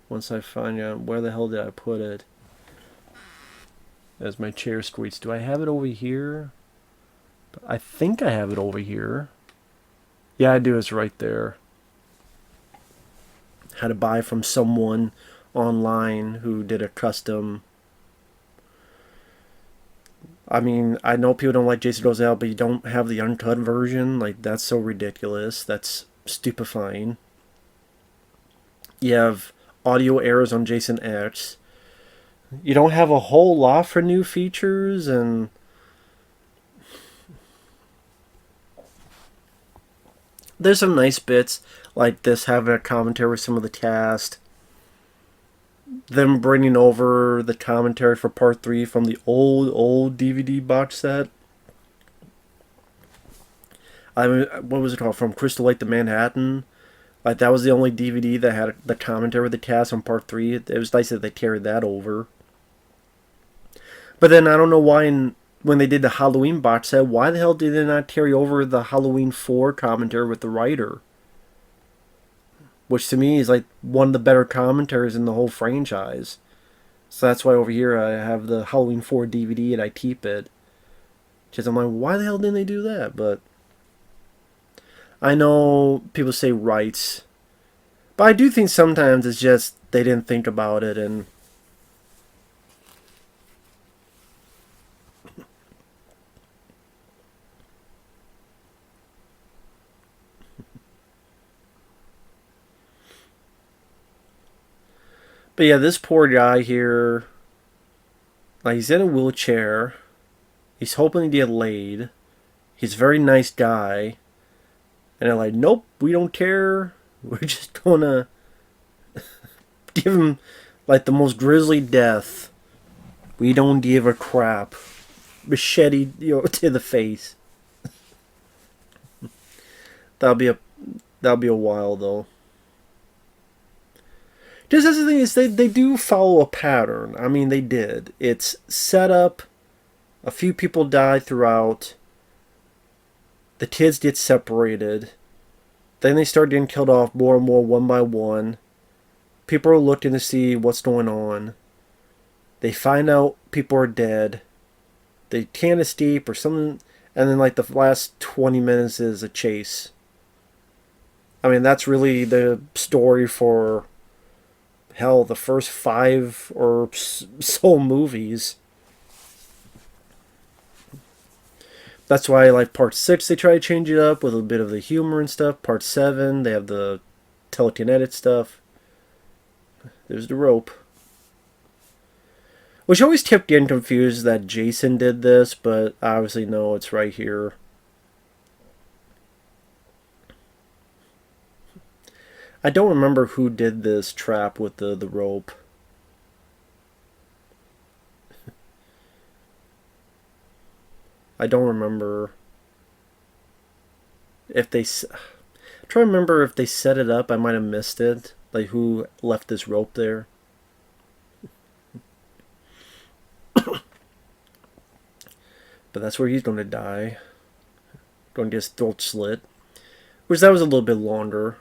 A: Once I find out where the hell did I put it. As my chair squeaks. Do I have it over here? I think I have it over here. Yeah, I do. It's right there. Had to buy from someone online who did a custom. I mean, I know people don't like Jason Goes Out, but you don't have the uncut version. Like, that's so ridiculous. That's stupefying. You have audio errors on Jason X. You don't have a whole lot for new features, and there's some nice bits, like this having a commentary with some of the cast. Them bringing over the commentary for part 3 from the old DVD box set. I mean, what was it called? From Crystal Lake to Manhattan. Like, that was the only DVD that had the commentary with the cast on part 3. It was nice that they carried that over. But then I don't know why when they did the Halloween box set, why the hell did they not carry over the Halloween 4 commentary with the writer? Which to me is like one of the better commentaries in the whole franchise. So that's why over here I have the Halloween 4 DVD and I keep it. Because I'm like, why the hell didn't they do that? But I know people say rights. But I do think sometimes it's just they didn't think about it and but yeah, this poor guy here, like, he's in a wheelchair. He's hoping to get laid. He's a very nice guy. And they're like, nope, we don't care. We're just gonna give him, like, the most grisly death. We don't give a crap. Machete, to the face. That'll be a while, though. Just as the thing is, they do follow a pattern. I mean, they did. It's set up. A few people die throughout. The kids get separated. Then they start getting killed off more and more one by one. People are looking to see what's going on. They find out people are dead. They can't escape or something. And then, like, the last 20 minutes is a chase. I mean, that's really the story for, hell, the first 5 or so movies. That's why, like, part 6, they try to change it up with a bit of the humor and stuff. Part 7, they have the telekinetic stuff. There's the rope. Which always kept getting confused that Jason did this, but obviously, no, it's right here. I don't remember who did this trap with the rope. I don't remember if they. I'm trying to remember if they set it up. I might have missed it. Like who left this rope there. But that's where he's going to die. Going to get his throat slit. Which that was a little bit longer.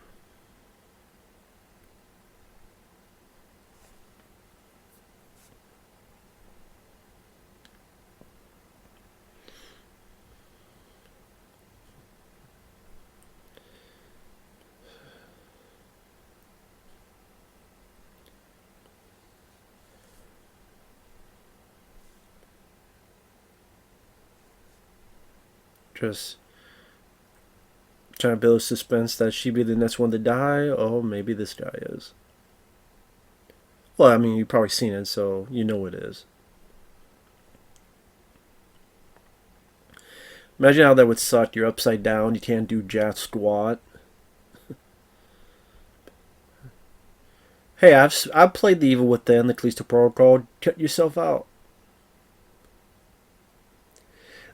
A: Just trying to build suspense that she'd be the next one to die. Oh, maybe this guy is. Well, I mean, you've probably seen it, so you know it is. Imagine how that would suck. You're upside down. You can't do jack squat. Hey, I've played the Evil Within, the Callisto Protocol. Cut yourself out.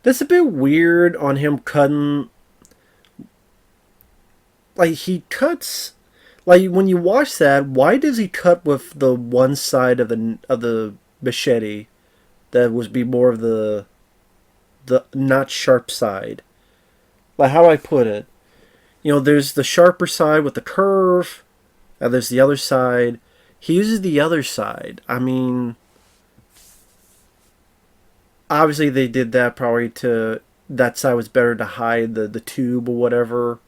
A: That's a bit weird on him cutting. Like, he cuts. Like, when you watch that, why does he cut with the one side of the machete that would be more of the not sharp side? Like, how do I put it? You know, there's the sharper side with the curve, and there's the other side. He uses the other side. I mean, obviously they did that probably to... That side was better to hide the tube or whatever.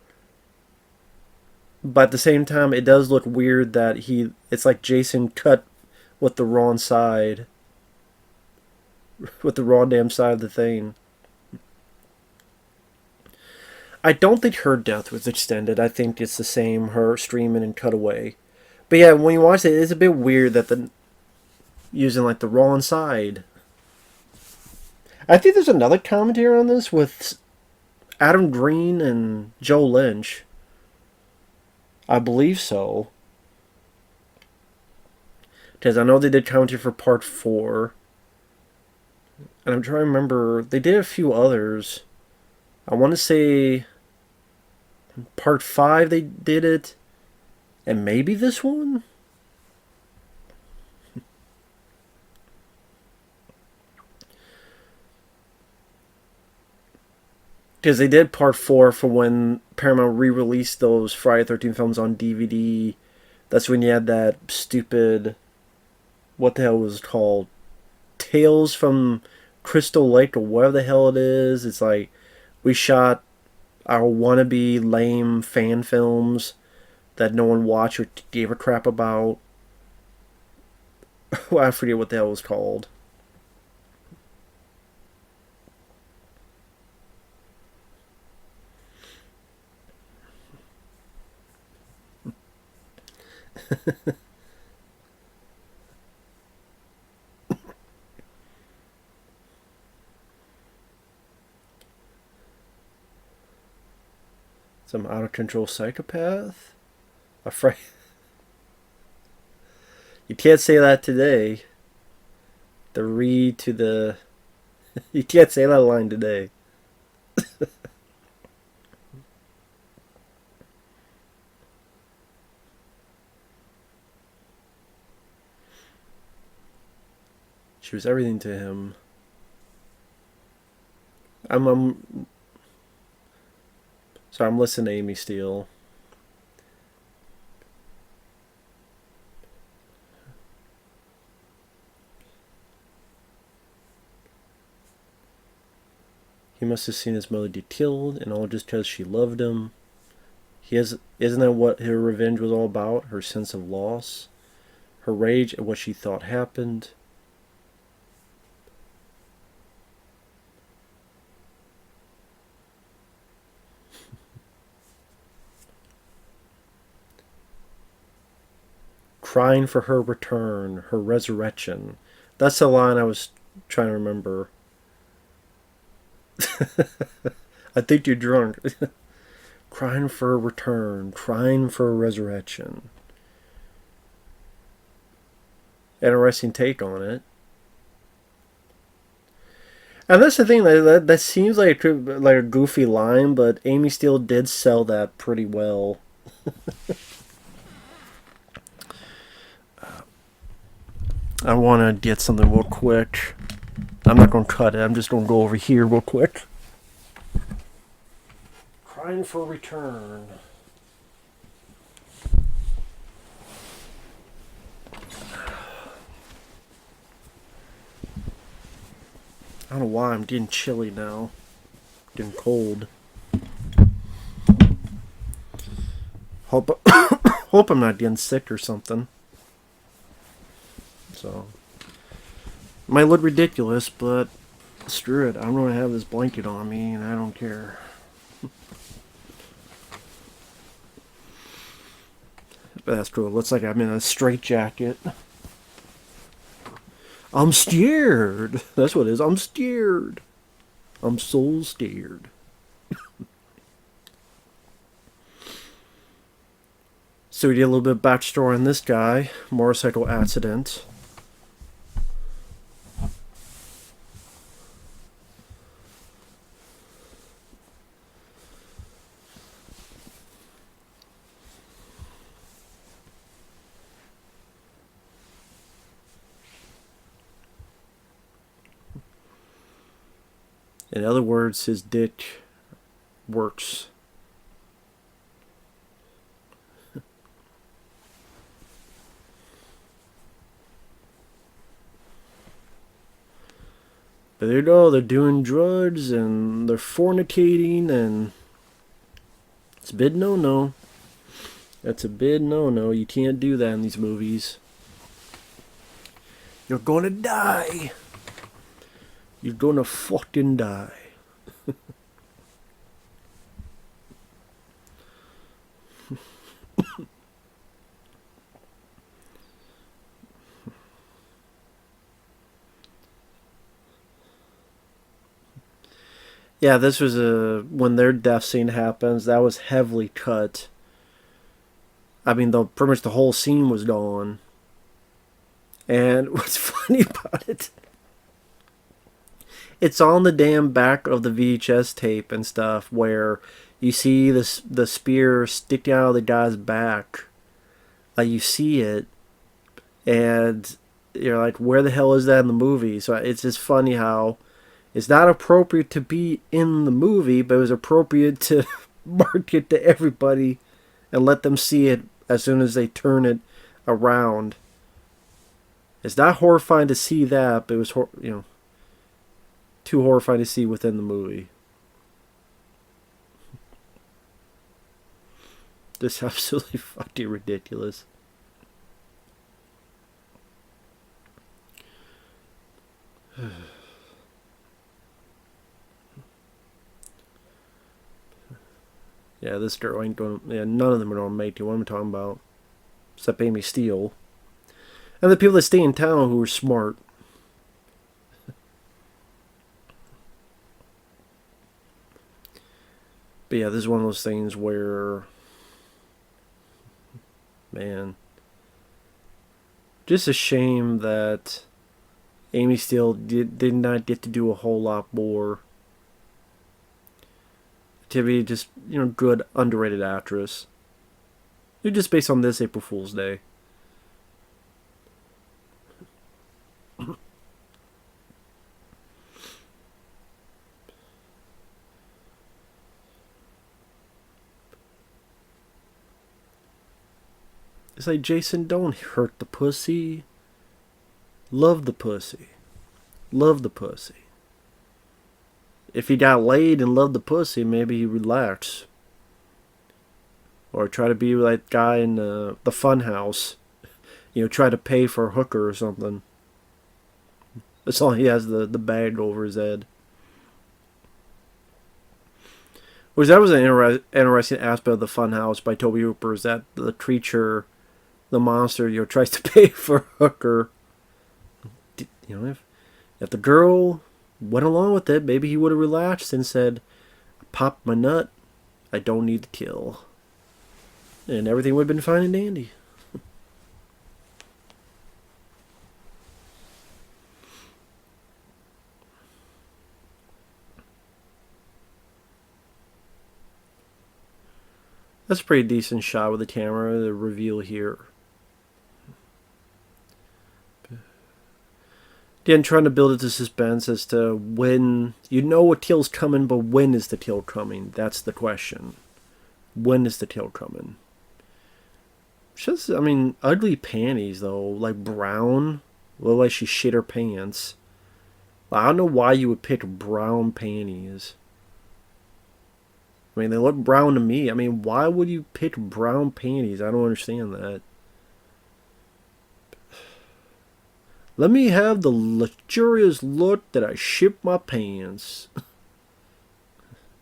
A: But at the same time, it does look weird that it's like Jason cut with the wrong side. With the wrong damn side of the thing. I don't think her death was extended. I think it's the same, her streaming and cutaway. But yeah, when you watch it, it's a bit weird that using like the wrong side. I think there's another commentary on this with Adam Green and Joe Lynch. I believe so. Because I know they did commentary for part 4. And I'm trying to remember, they did a few others. I want to say part 5 they did it. And maybe this one? Because they did part 4 for when Paramount re-released those Friday the 13th films on DVD. That's when you had that stupid... What the hell was it called? Tales from Crystal Lake or whatever the hell it is. It's like, we shot our wannabe lame fan films that no one watched or gave a crap about. I forget what the hell it was called. Some out of control psychopath? Afraid. You can't say that today. The read to the... You can't say that line today. She was everything to him. So I'm listening to Amy Steele. He must have seen his mother get killed, and all just because she loved him. Isn't that what her revenge was all about? Her sense of loss? Her rage at what she thought happened? Crying for her return, her resurrection. That's the line I was trying to remember. I think you're drunk. crying for a return, crying for a resurrection. Interesting take on it. And that's the thing, that seems like a goofy line, but Amy Steele did sell that pretty well. I want to get something real quick. I'm not going to cut it. I'm just going to go over here real quick. Crying for return. I don't know why I'm getting chilly now. Getting cold. Hope I'm not getting sick or something. So, might look ridiculous, but screw it. I'm going to have this blanket on me, and I don't care. But that's cool. It looks like I'm in a straitjacket. I'm scared. That's what it is. I'm scared. I'm so scared. So we get a little bit of backstory on this guy. Motorcycle accident. In other words, his dick works. But there you go, they're doing drugs and they're fornicating, and it's a big no-no. That's a big no-no. You can't do that in these movies. You're gonna die. You're gonna fucking die. Yeah, this was when their death scene happens, that was heavily cut. I mean, pretty much the whole scene was gone. And what's funny about it, it's on the damn back of the VHS tape and stuff, where you see the spear sticking out of the guy's back. You see it, and you're like, where the hell is that in the movie? So it's just funny how it's not appropriate to be in the movie, but it was appropriate to market to everybody and let them see it as soon as they turn it around. It's not horrifying to see that, but it was, too horrifying to see within the movie. Just absolutely fucking ridiculous. Yeah, this girl ain't going. Yeah, none of them are going to make it. What am I talking about? Except Amy Steele. And the people that stay in town who are smart. But yeah, this is one of those things where, man, just a shame that Amy Steele did not get to do a whole lot more to be just, good, underrated actress. You're just based on this April Fool's Day. It's like, Jason, don't hurt the pussy. Love the pussy. Love the pussy. If he got laid and loved the pussy, maybe he'd relax. Or try to be like guy in the fun house. Try to pay for a hooker or something. That's all he has, the bag over his head. Which that was an interesting aspect of the fun house by Tobe Hooper, is that the creature, the monster, tries to pay for a hooker. If the girl went along with it, maybe he would have relaxed and said, "Pop my nut, I don't need to kill. And everything would have been fine and dandy. That's a pretty decent shot with the camera, the reveal here. Again, trying to build it to suspense as to when, you know what tail's coming, but when is the tail coming? That's the question. When is the tail coming? Just, I mean, ugly panties though, like brown, look like she shit her pants. I don't know why you would pick brown panties. I mean, they look brown to me. I mean, why would you pick brown panties? I don't understand that. Let me have the luxurious look that I ship my pants.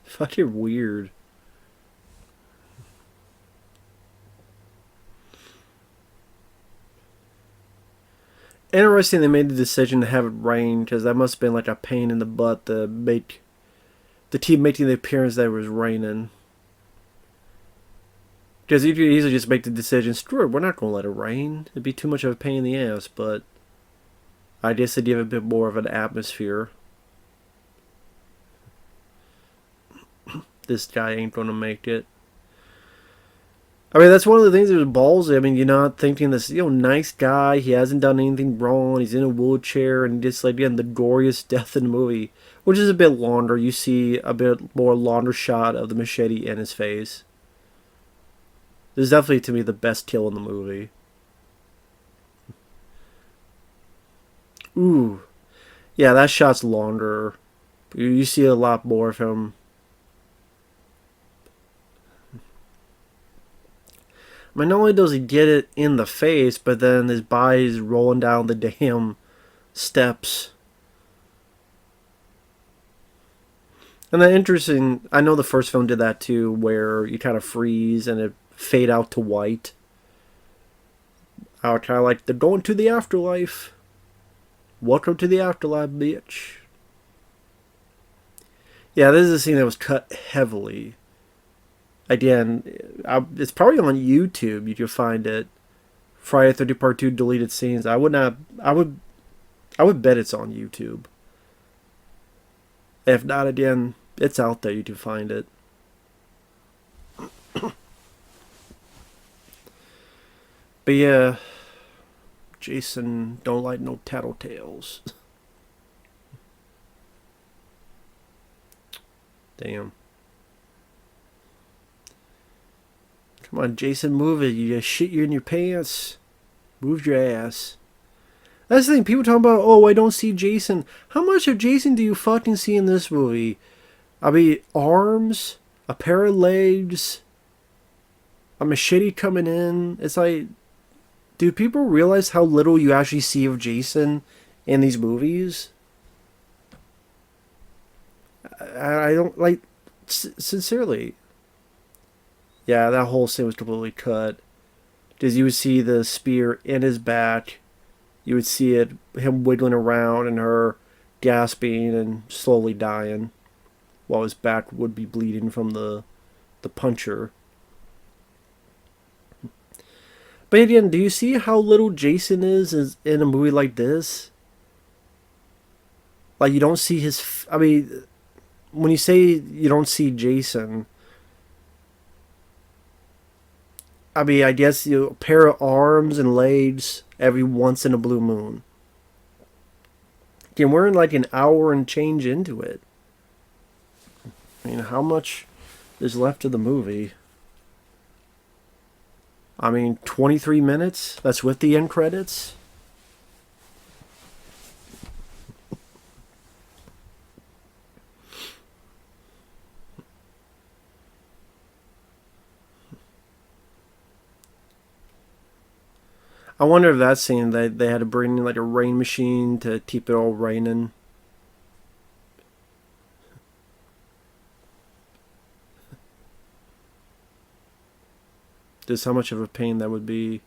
A: Fucking weird. Interesting they made the decision to have it rain, because that must have been like a pain in the butt to make the team making the appearance that it was raining. Because you could easily just make the decision, screw it, we're not going to let it rain. It'd be too much of a pain in the ass, but I guess they give it a bit more of an atmosphere. This guy ain't going to make it. I mean, that's one of the things that was ballsy. I mean, you're not thinking this, nice guy, he hasn't done anything wrong, he's in a wheelchair, and just, like, again, the goriest death in the movie, which is a bit longer. You see a bit more longer shot of the machete in his face. This is definitely, to me, the best kill in the movie. Ooh. Yeah, that shot's longer. You see a lot more of him. I mean, not only does he get it in the face, but then his body's rolling down the damn steps. And then interesting, I know the first film did that too, where you kind of freeze and it fade out to white. I would kind of like, they're going to the afterlife. Welcome to the afterlife, bitch. Yeah, this is a scene that was cut heavily. Again, it's probably on YouTube. You can find it. Friday 30 Part 2 deleted scenes. I would bet it's on YouTube. If not, again, it's out there. You can find it. But yeah, Jason don't like no tattletales. Damn. Come on, Jason, move it. You just shit you in your pants. Move your ass. That's the thing. People talk about, oh, I don't see Jason. How much of Jason do you fucking see in this movie? I mean, arms, a pair of legs, a machete coming in. It's like, do people realize how little you actually see of Jason in these movies? I don't, like, sincerely. Yeah, that whole scene was completely cut. Because you would see the spear in his back. You would see him wiggling around and her gasping and slowly dying. While his back would be bleeding from the puncher. But again, do you see how little Jason is in a movie like this? Like, you don't see his... I mean, when you say you don't see Jason... I mean, I guess a pair of arms and legs every once in a blue moon. Again, we're in like an hour and change into it. I mean, how much is left of the movie? I mean, 23 minutes? That's with the end credits? I wonder if that scene, they had to bring in like a rain machine to keep it all raining. Just how much of a pain that would be.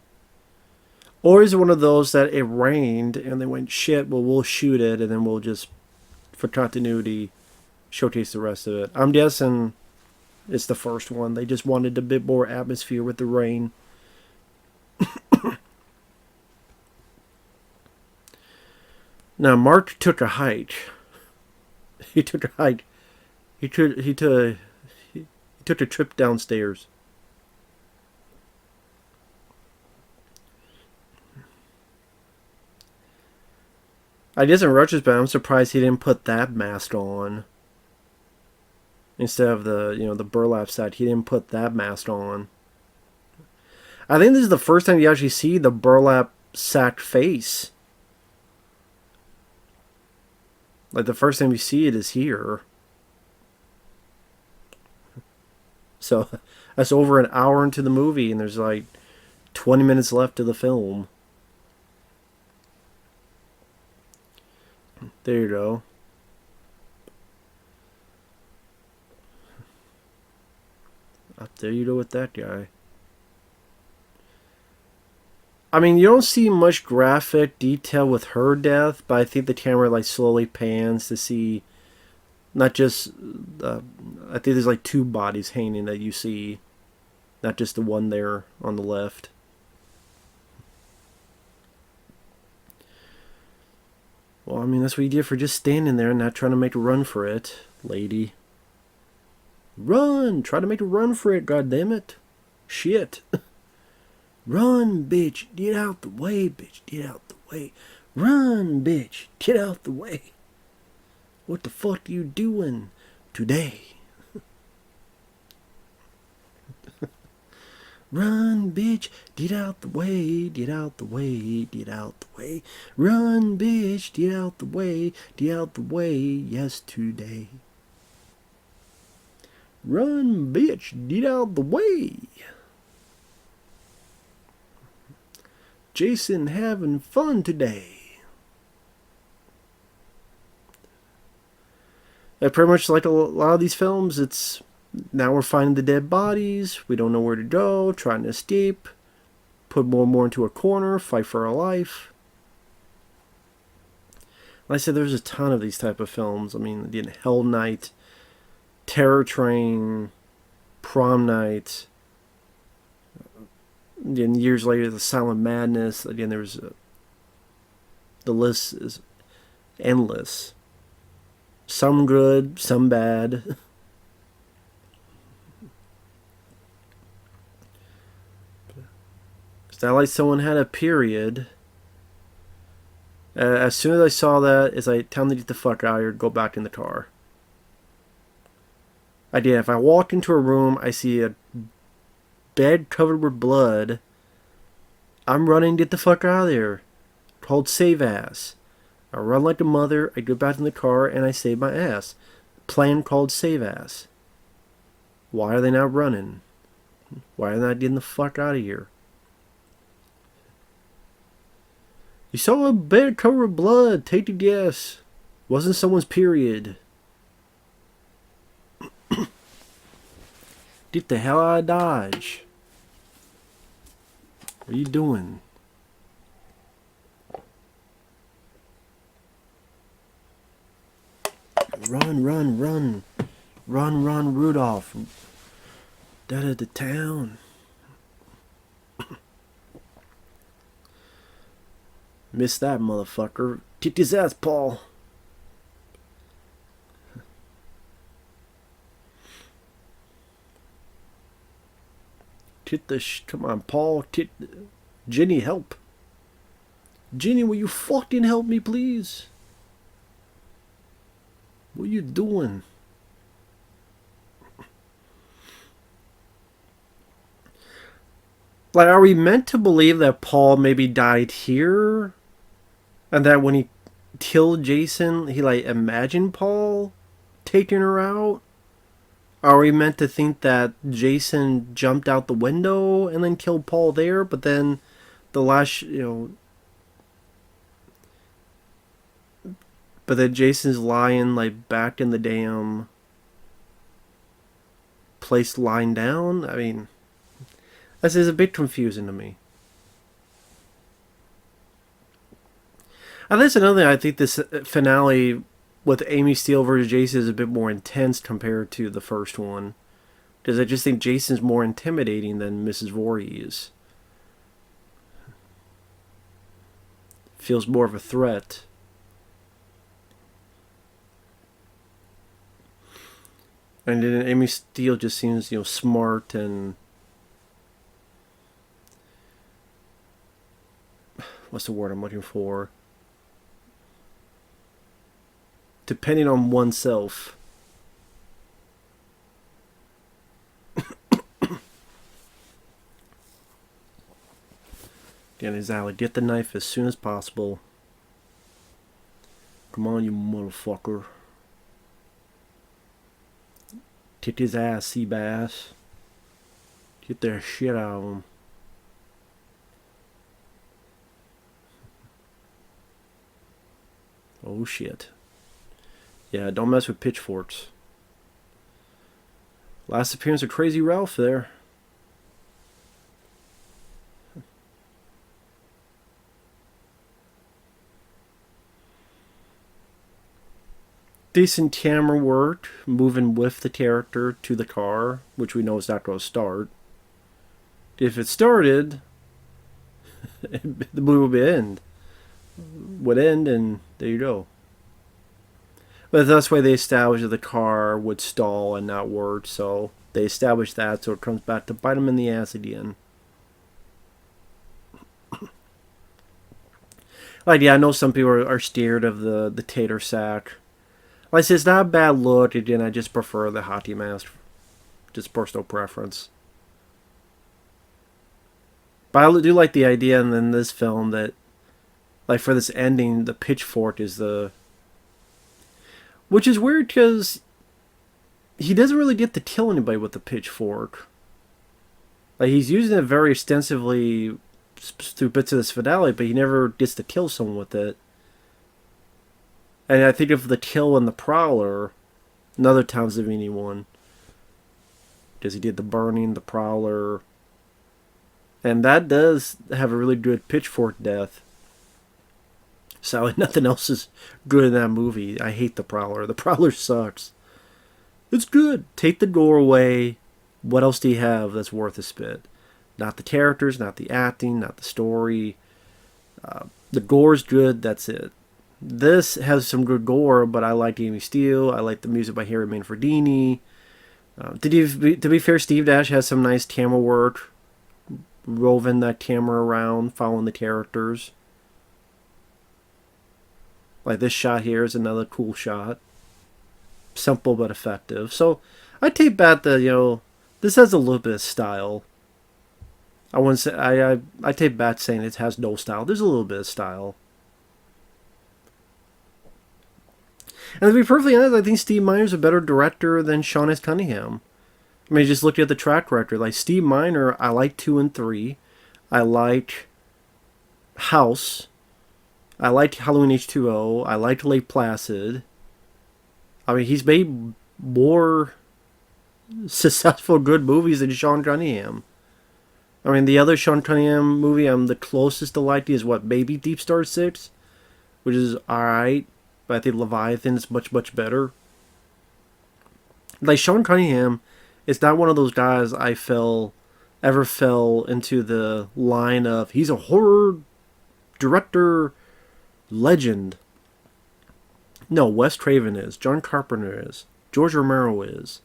A: Or is it one of those that it rained and they went, shit, well, we'll shoot it and then we'll just, for continuity, showcase the rest of it. I'm guessing it's the first one. They just wanted a bit more atmosphere with the rain. Now, Mark took a hike. He took a hike. He took a trip downstairs. I guess in retrospect, I'm surprised he didn't put that mask on. Instead of the burlap sack, he didn't put that mask on. I think this is the first time you actually see the burlap sack face. Like, the first time you see it is here. So, that's over an hour into the movie, and there's like 20 minutes left of the film. There you go. Up there you go with that guy. I mean, you don't see much graphic detail with her death, but I think the camera like slowly pans to see not just I think there's like two bodies hanging that you see, not just the one there on the left. Well, I mean, that's what you did for just standing there and not trying to make a run for it, lady. Run! Try to make a run for it, goddammit. Shit. Run, bitch. Get out the way, bitch. Get out the way. Run, bitch. Get out the way. What the fuck are you doing today? Run, bitch. Get out the way. Get out the way. Get out the way. Run, bitch. Get out the way. Get out the way. Yesterday. Run, bitch. Get out the way. Jason having fun today. And pretty much like a lot of these films, it's now we're finding the dead bodies. We don't know where to go. Trying to escape. Put more and more into a corner. Fight for our life. Like I said, there's a ton of these type of films. I mean, again, Hell Night, Terror Train, Prom Night. Again, years later, The Silent Madness. Again, there's the list is endless. Some good, some bad. It's not like someone had a period. As soon as I saw that, it's like, time to get the fuck out of here, go back in the car. Again, if I walk into a room, I see a bed covered with blood, I'm running, get the fuck out of there. Called save ass. I run like a mother, I go back in the car, and I save my ass. Plan called save ass. Why are they not running? Why are they not getting the fuck out of here? You saw a bed covered with blood, take a guess. Wasn't someone's period. Get the hell out of Dodge. What are you doing? Run, run, run. Run, run, Rudolph. Dead of the town. Missed that motherfucker. Kick his ass, Paul. Come on, Paul. Jenny, help. Jenny, will you fucking help me, please? What are you doing? Like, are we meant to believe that Paul maybe died here? And that when he killed Jason, he, like, imagined Paul taking her out? Are we meant to think that Jason jumped out the window and then killed Paul there, but then the last, but then Jason's lying, like, back in the damn place lying down? I mean, this is a bit confusing to me. And that's another thing. I think this finale with Amy Steele versus Jason is a bit more intense compared to the first one. Because I just think Jason's more intimidating than Mrs. Voorhees. Feels more of a threat. And then Amy Steele just seems, smart and... What's the word I'm looking for? Depending on oneself. Again, exactly. Get the knife as soon as possible. Come on, you motherfucker. Kick his ass, sea bass. Get their shit out of him. Oh shit. Yeah, don't mess with pitchforks. Last appearance of Crazy Ralph there. Decent camera work, moving with the character to the car, which we know is not going to start. If it started, the movie would end, and there you go. But that's why they established that the car would stall and not work, so they established that, so it comes back to bite them in the ass again. Like, yeah, I know some people are scared of the tater sack. Like I said, it's not a bad look. Again, I just prefer the hockey mask. Just personal preference. But I do like the idea in this film that, like, for this ending, the pitchfork is the... Which is weird because he doesn't really get to kill anybody with the pitchfork. Like, he's using it very extensively through bits of this finale, but he never gets to kill someone with it. And I think of the kill in the Prowler, another Tom Savini one, because he did the Burning, the Prowler, and that does have a really good pitchfork death. So nothing else is good in that movie. I hate the Prowler. The Prowler sucks. It's good. Take the gore away. What else do you have that's worth a spit? Not the characters, not the acting, not the story. The gore's good. That's it. This has some good gore, but I like Amy Steele. I like the music by Harry Manfredini. To be fair, Steve Dash has some nice camera work, roving that camera around, following the characters. Like this shot here is another cool shot. Simple but effective. So I take back the, this has a little bit of style. I wouldn't say, I take back saying it has no style. There's a little bit of style. And to be perfectly honest, I think Steve Miner's a better director than Shawn S. Cunningham. I mean, just look at the track record. Like, Steve Miner, I like 2 and 3. I like House. I liked Halloween H2O. I liked Lake Placid. I mean, he's made more successful, good movies than Shawn Cunningham. I mean, the other Shawn Cunningham movie I'm the closest to liking is what, Baby Deep Star 6? Which is alright. But I think Leviathan is much, much better. Like, Shawn Cunningham is not one of those guys I ever fell into the line of, he's a horror director legend. No, Wes Craven is. John Carpenter is. George Romero is.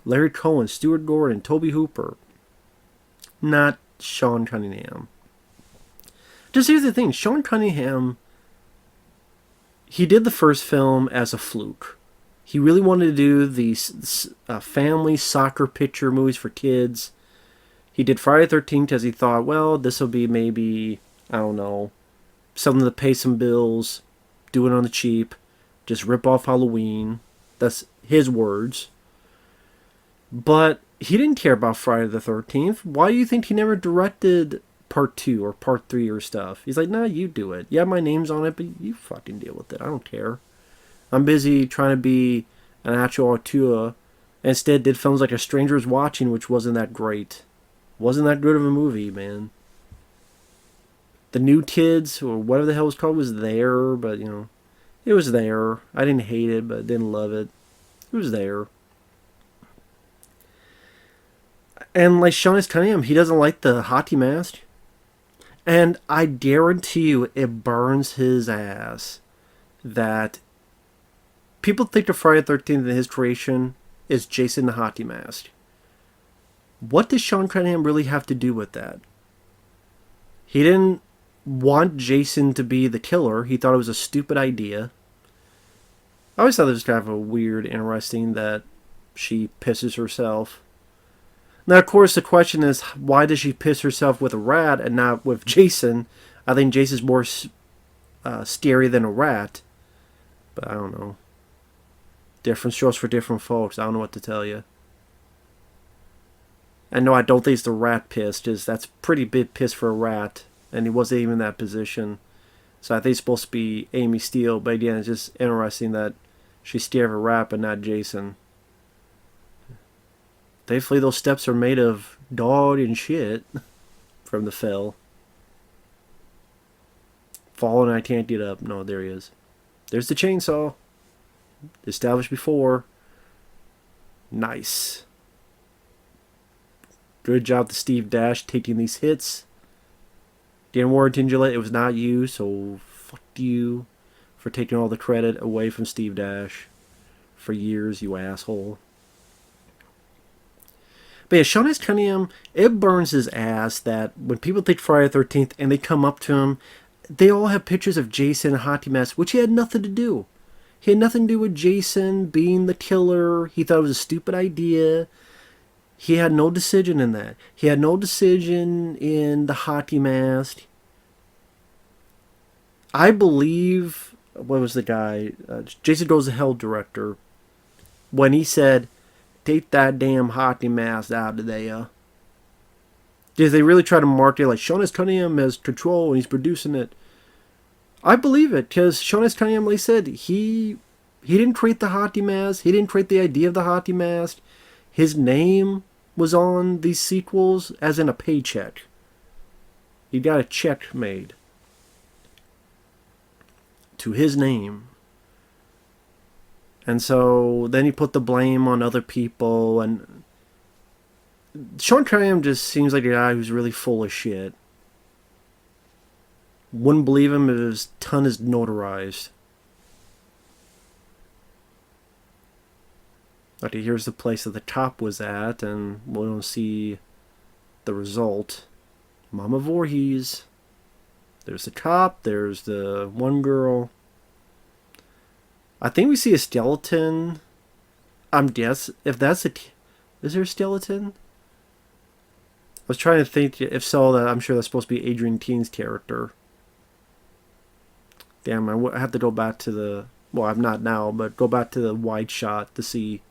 A: Larry Cohen, Stuart Gordon, Tobe Hooper. Not Shawn Cunningham. Just here's the thing. Shawn Cunningham... He did the first film as a fluke. He really wanted to do these family soccer picture movies for kids. He did Friday the 13th as he thought, well, this will be maybe, I don't know, something to pay some bills, do it on the cheap, just rip off Halloween. That's his words. But he didn't care about Friday the 13th. Why do you think he never directed part 2 or part 3 or stuff? He's like, nah, you do it. Yeah, my name's on it, but you fucking deal with it. I don't care. I'm busy trying to be an actual auteur. Instead did films like A Stranger's Watching, which wasn't that great. Wasn't that good of a movie, man. The New Kids, or whatever the hell it was called, was there, but, it was there. I didn't hate it, but didn't love it. It was there. And like Shawn is telling him, he doesn't like the hockey mask. And I guarantee you it burns his ass that people think of Friday the 13th in his creation is Jason the hockey mask. What does Shawn Cunningham really have to do with that? He didn't want Jason to be the killer. He thought it was a stupid idea. I always thought it was kind of a weird, interesting that she pisses herself. Now, of course, the question is, why does she piss herself with a rat and not with Jason? I think Jason's more scary than a rat. But I don't know. Different strokes for different folks. I don't know what to tell you. And no, I don't think it's the rat piss. Just that's pretty big piss for a rat. And he wasn't even in that position. So I think it's supposed to be Amy Steele. But again, it's just interesting that she's scared of a rat but not Jason. Thankfully, those steps are made of dog and shit from the fell. Falling, I can't get up. No, there he is. There's the chainsaw. Established before. Nice. Good job to Steve Dash taking these hits. Dan Warrington Gillette, it was not you, so fuck you for taking all the credit away from Steve Dash for years, you asshole. But yeah, Shawn S. Cunningham, it burns his ass that when people think Friday the 13th and they come up to him, they all have pictures of Jason and hockey mask, which he had nothing to do. He had nothing to do with Jason being the killer. He thought it was a stupid idea. He had no decision in that. He had no decision in the hockey mask. I believe, what was the guy? Jason Goes to Hell director. When he said, take that damn hockey mask out of there. Because they really try to market it like Shawn S. Cunningham has control and he's producing it. I believe it, because Shawn S. Cunningham, like I said, he didn't create the hockey mask. He didn't create the idea of the hockey mask. His name was on these sequels as in a paycheck. He got a check made to his name. And so then he put the blame on other people, and Shawn Cunningham just seems like a guy who's really full of shit. Wouldn't believe him if his ton is notarized. Okay, here's the place that the cop was at, and we'll see the result. Mama Voorhees. There's the cop, there's the one girl. I think we see a skeleton. I'm guessing if that's is there a skeleton? I was trying to think if so. That I'm sure that's supposed to be Adrienne King's character. Damn, I have to go back to the. Well, I'm not now, but go back to the wide shot to see.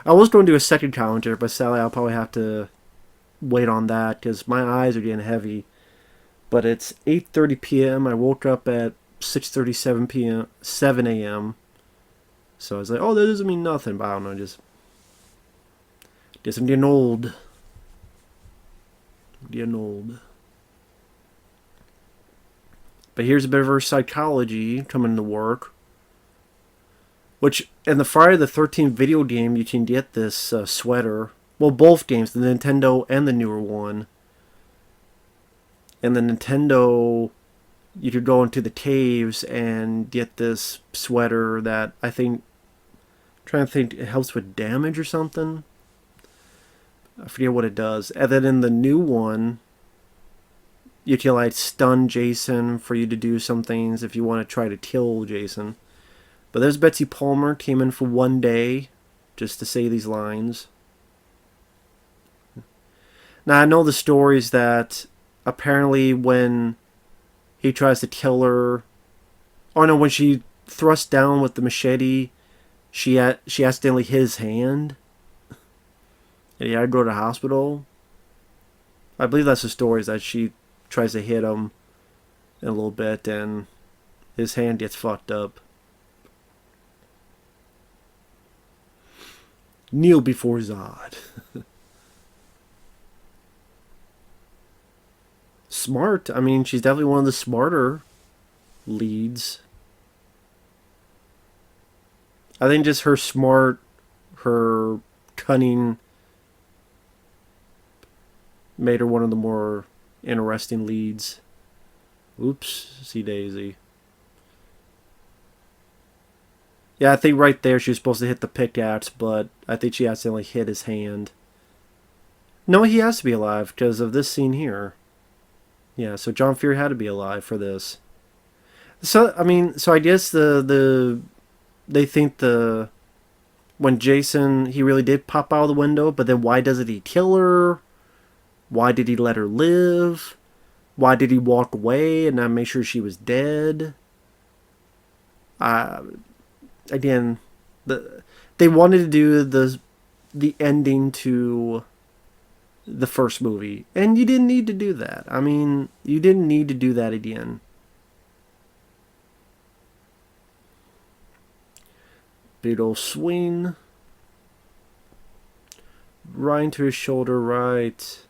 A: I was going to do a second commentary, but sadly I'll probably have to wait on that because my eyes are getting heavy. But it's 8:30 p.m. I woke up at 6:37 p.m. 7 a.m. So I was like, oh, that doesn't mean nothing, but I don't know, just I'm getting old. Getting old. But here's a bit of her psychology coming to work. Which, in the Friday the 13th video game, you can get this sweater. Well, both games, the Nintendo and the newer one. And the Nintendo, you could go into the caves and get this sweater that I think, I'm trying to think, it helps with damage or something. I forget what it does. And then in the new one, you can like stun Jason for you to do some things if you want to try to kill Jason. But there's Betsy Palmer, came in for one day just to say these lines. Now I know the stories that apparently when he tries to kill her, or no, when she thrusts down with the machete, she accidentally hit his hand. And he had to go to the hospital. I believe that's the story, is that she tries to hit him in a little bit and his hand gets fucked up. Kneel before Zod. Smart. I mean, she's definitely one of the smarter leads. I think just her smart, her cunning, Made her one of the more interesting leads. Oops, see Daisy. Yeah, I think right there she was supposed to hit the pickaxe, but I think she accidentally hit his hand. No, he has to be alive because of this scene here. Yeah, so John Furey had to be alive for this. So I guess they think when Jason, he really did pop out of the window, but then why doesn't he kill her? Why did he let her live? Why did he walk away and not make sure she was dead? Again, they wanted to do the ending to the first movie, and you didn't need to do that. I mean, you didn't need to do that again. Big old swing. Right into his shoulder, right.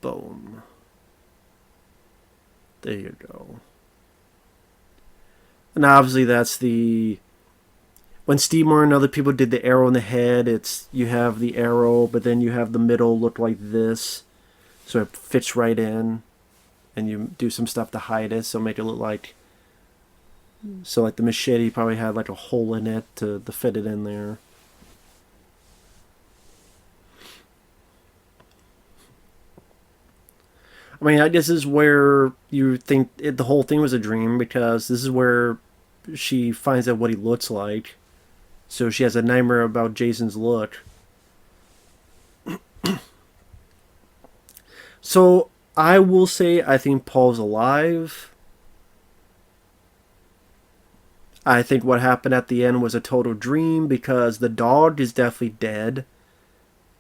A: Boom. There you go. And obviously that's when Steve Moore and other people did the arrow in the head, you have the arrow, but then you have the middle look like this. So it fits right in. And you do some stuff to hide it, so make it look like... So like the machete probably had like a hole in it to fit it in there. I mean, I guess this is where you think the whole thing was a dream, because this is where she finds out what he looks like. So she has a nightmare about Jason's look. So I will say I think Paul's alive. I think what happened at the end was a total dream, because the dog is definitely dead.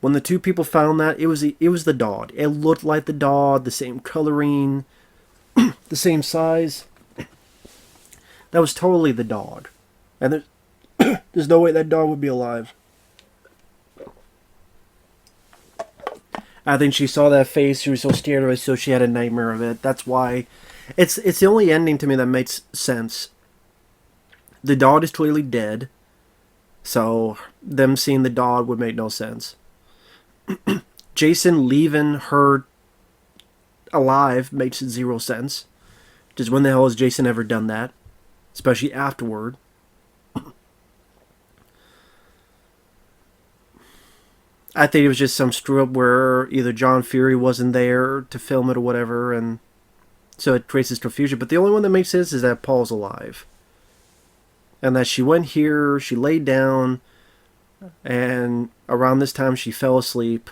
A: When the two people found that, it was the dog. It looked like the dog, the same coloring, the same size. That was totally the dog. And there's no way that dog would be alive. I think she saw that face, she was so scared of it, so she had a nightmare of it. That's why it's the only ending to me that makes sense. The dog is clearly dead, so them seeing the dog would make no sense. Jason leaving her alive makes zero sense. Just when the hell has Jason ever done that? Especially afterward. I think it was just some screw up where either John Furey wasn't there to film it or whatever, and so it creates this confusion. But the only one that makes sense is that Paul's alive. And that she went here, she laid down, and around this time she fell asleep.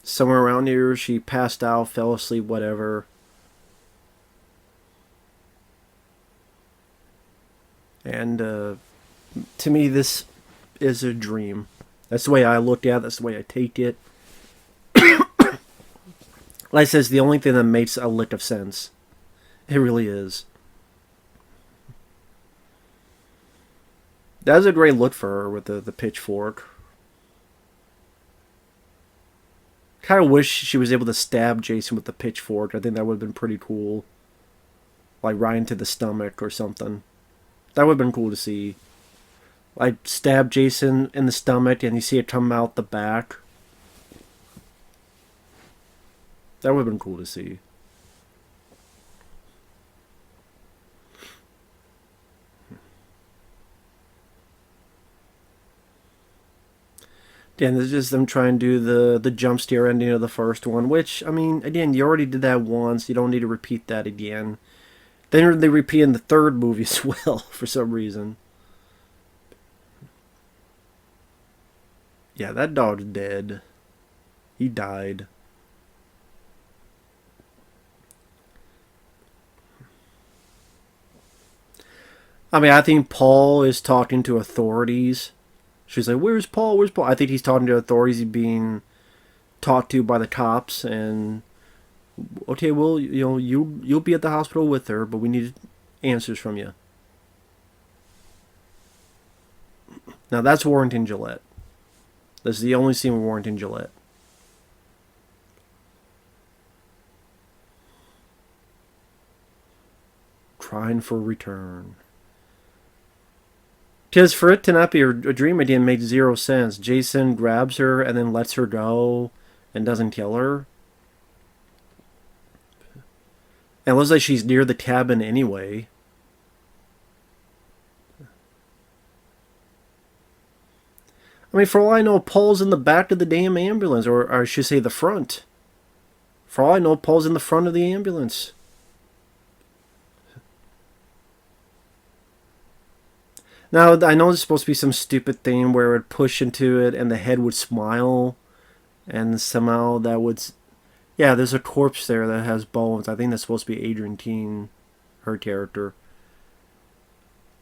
A: Somewhere around here she passed out, fell asleep, whatever. And to me this is a dream. That's the way I look at it, that's the way I take it. Like I said, it's the only thing that makes a lick of sense. It really is. That was a great look for her with the pitchfork. Kind of wish she was able to stab Jason with the pitchfork. I think that would have been pretty cool. Like right into the stomach or something. That would have been cool to see. Like stab Jason in the stomach and you see it come out the back. That would have been cool to see. And it's just them trying to do the jump scare ending of the first one, which, I mean, again, you already did that once. You don't need to repeat that again. Then they repeat in the third movie as well, for some reason. Yeah, that dog's dead. He died. I mean, I think Paul is talking to authorities. She's like, "Where's Paul? Where's Paul?" I think he's talking to authorities. He's being talked to by the cops, and okay, well, you'll be at the hospital with her, but we need answers from you. Now that's Warrington Gillette. That's the only scene with Warrington Gillette. crying for return. Because for it to not be a dream idea makes zero sense. Jason grabs her and then lets her go and doesn't kill her. And it looks like she's near the cabin anyway. I mean, for all I know, Paul's in the back of the damn ambulance, or I should say the front. For all I know, Paul's in the front of the ambulance. Now, I know there's supposed to be some stupid thing where it would push into it and the head would smile. And somehow that would... Yeah, there's a corpse there that has bones. I think that's supposed to be Adrienne King, her character.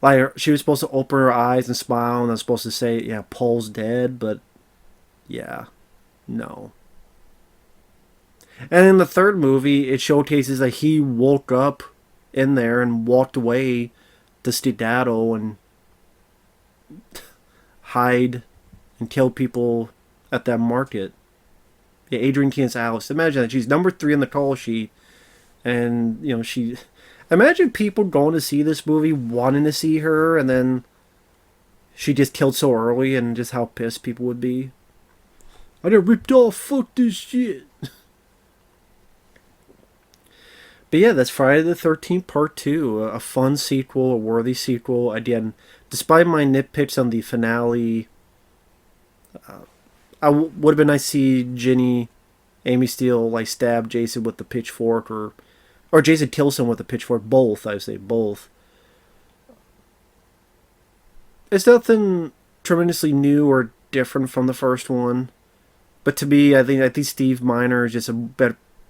A: Like, she was supposed to open her eyes and smile, and I was supposed to say, yeah, Paul's dead, but... Yeah. No. And in the third movie, it showcases that he woke up in there and walked away to skedaddle and hide and kill people at that market. Yeah, Adrienne King's Alice. Imagine that. She's number 3 on the call sheet. And, you know, she... Imagine people going to see this movie, wanting to see her, and then she just killed so early, and just how pissed people would be. I got ripped off. Fuck this shit. But yeah, that's Friday the 13th Part 2. A fun sequel, a worthy sequel. Again, despite my nitpicks on the finale, would have been nice to see Ginny, Amy Steele, like, stab Jason with the pitchfork, or Jason kills him with a pitchfork. Both, I would say, both. It's nothing tremendously new or different from the first one. But to me, I think Steve Miner is just a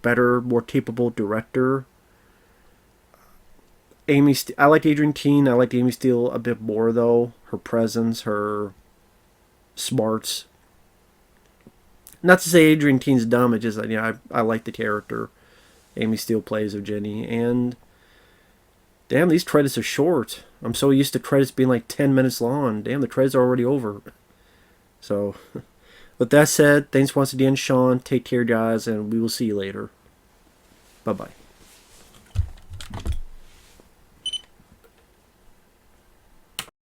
A: better, more capable director. I like Adrienne King. I like Amy Steele a bit more, though. Her presence, her smarts. Not to say Adrienne King's dumb. It's just, you know, I like the character Amy Steele plays of Jenny. And damn, these credits are short. I'm so used to credits being like 10 minutes long. Damn, the credits are already over. So, with that said, thanks once again, Shawn. Take care, guys, and we will see you later. Bye-bye.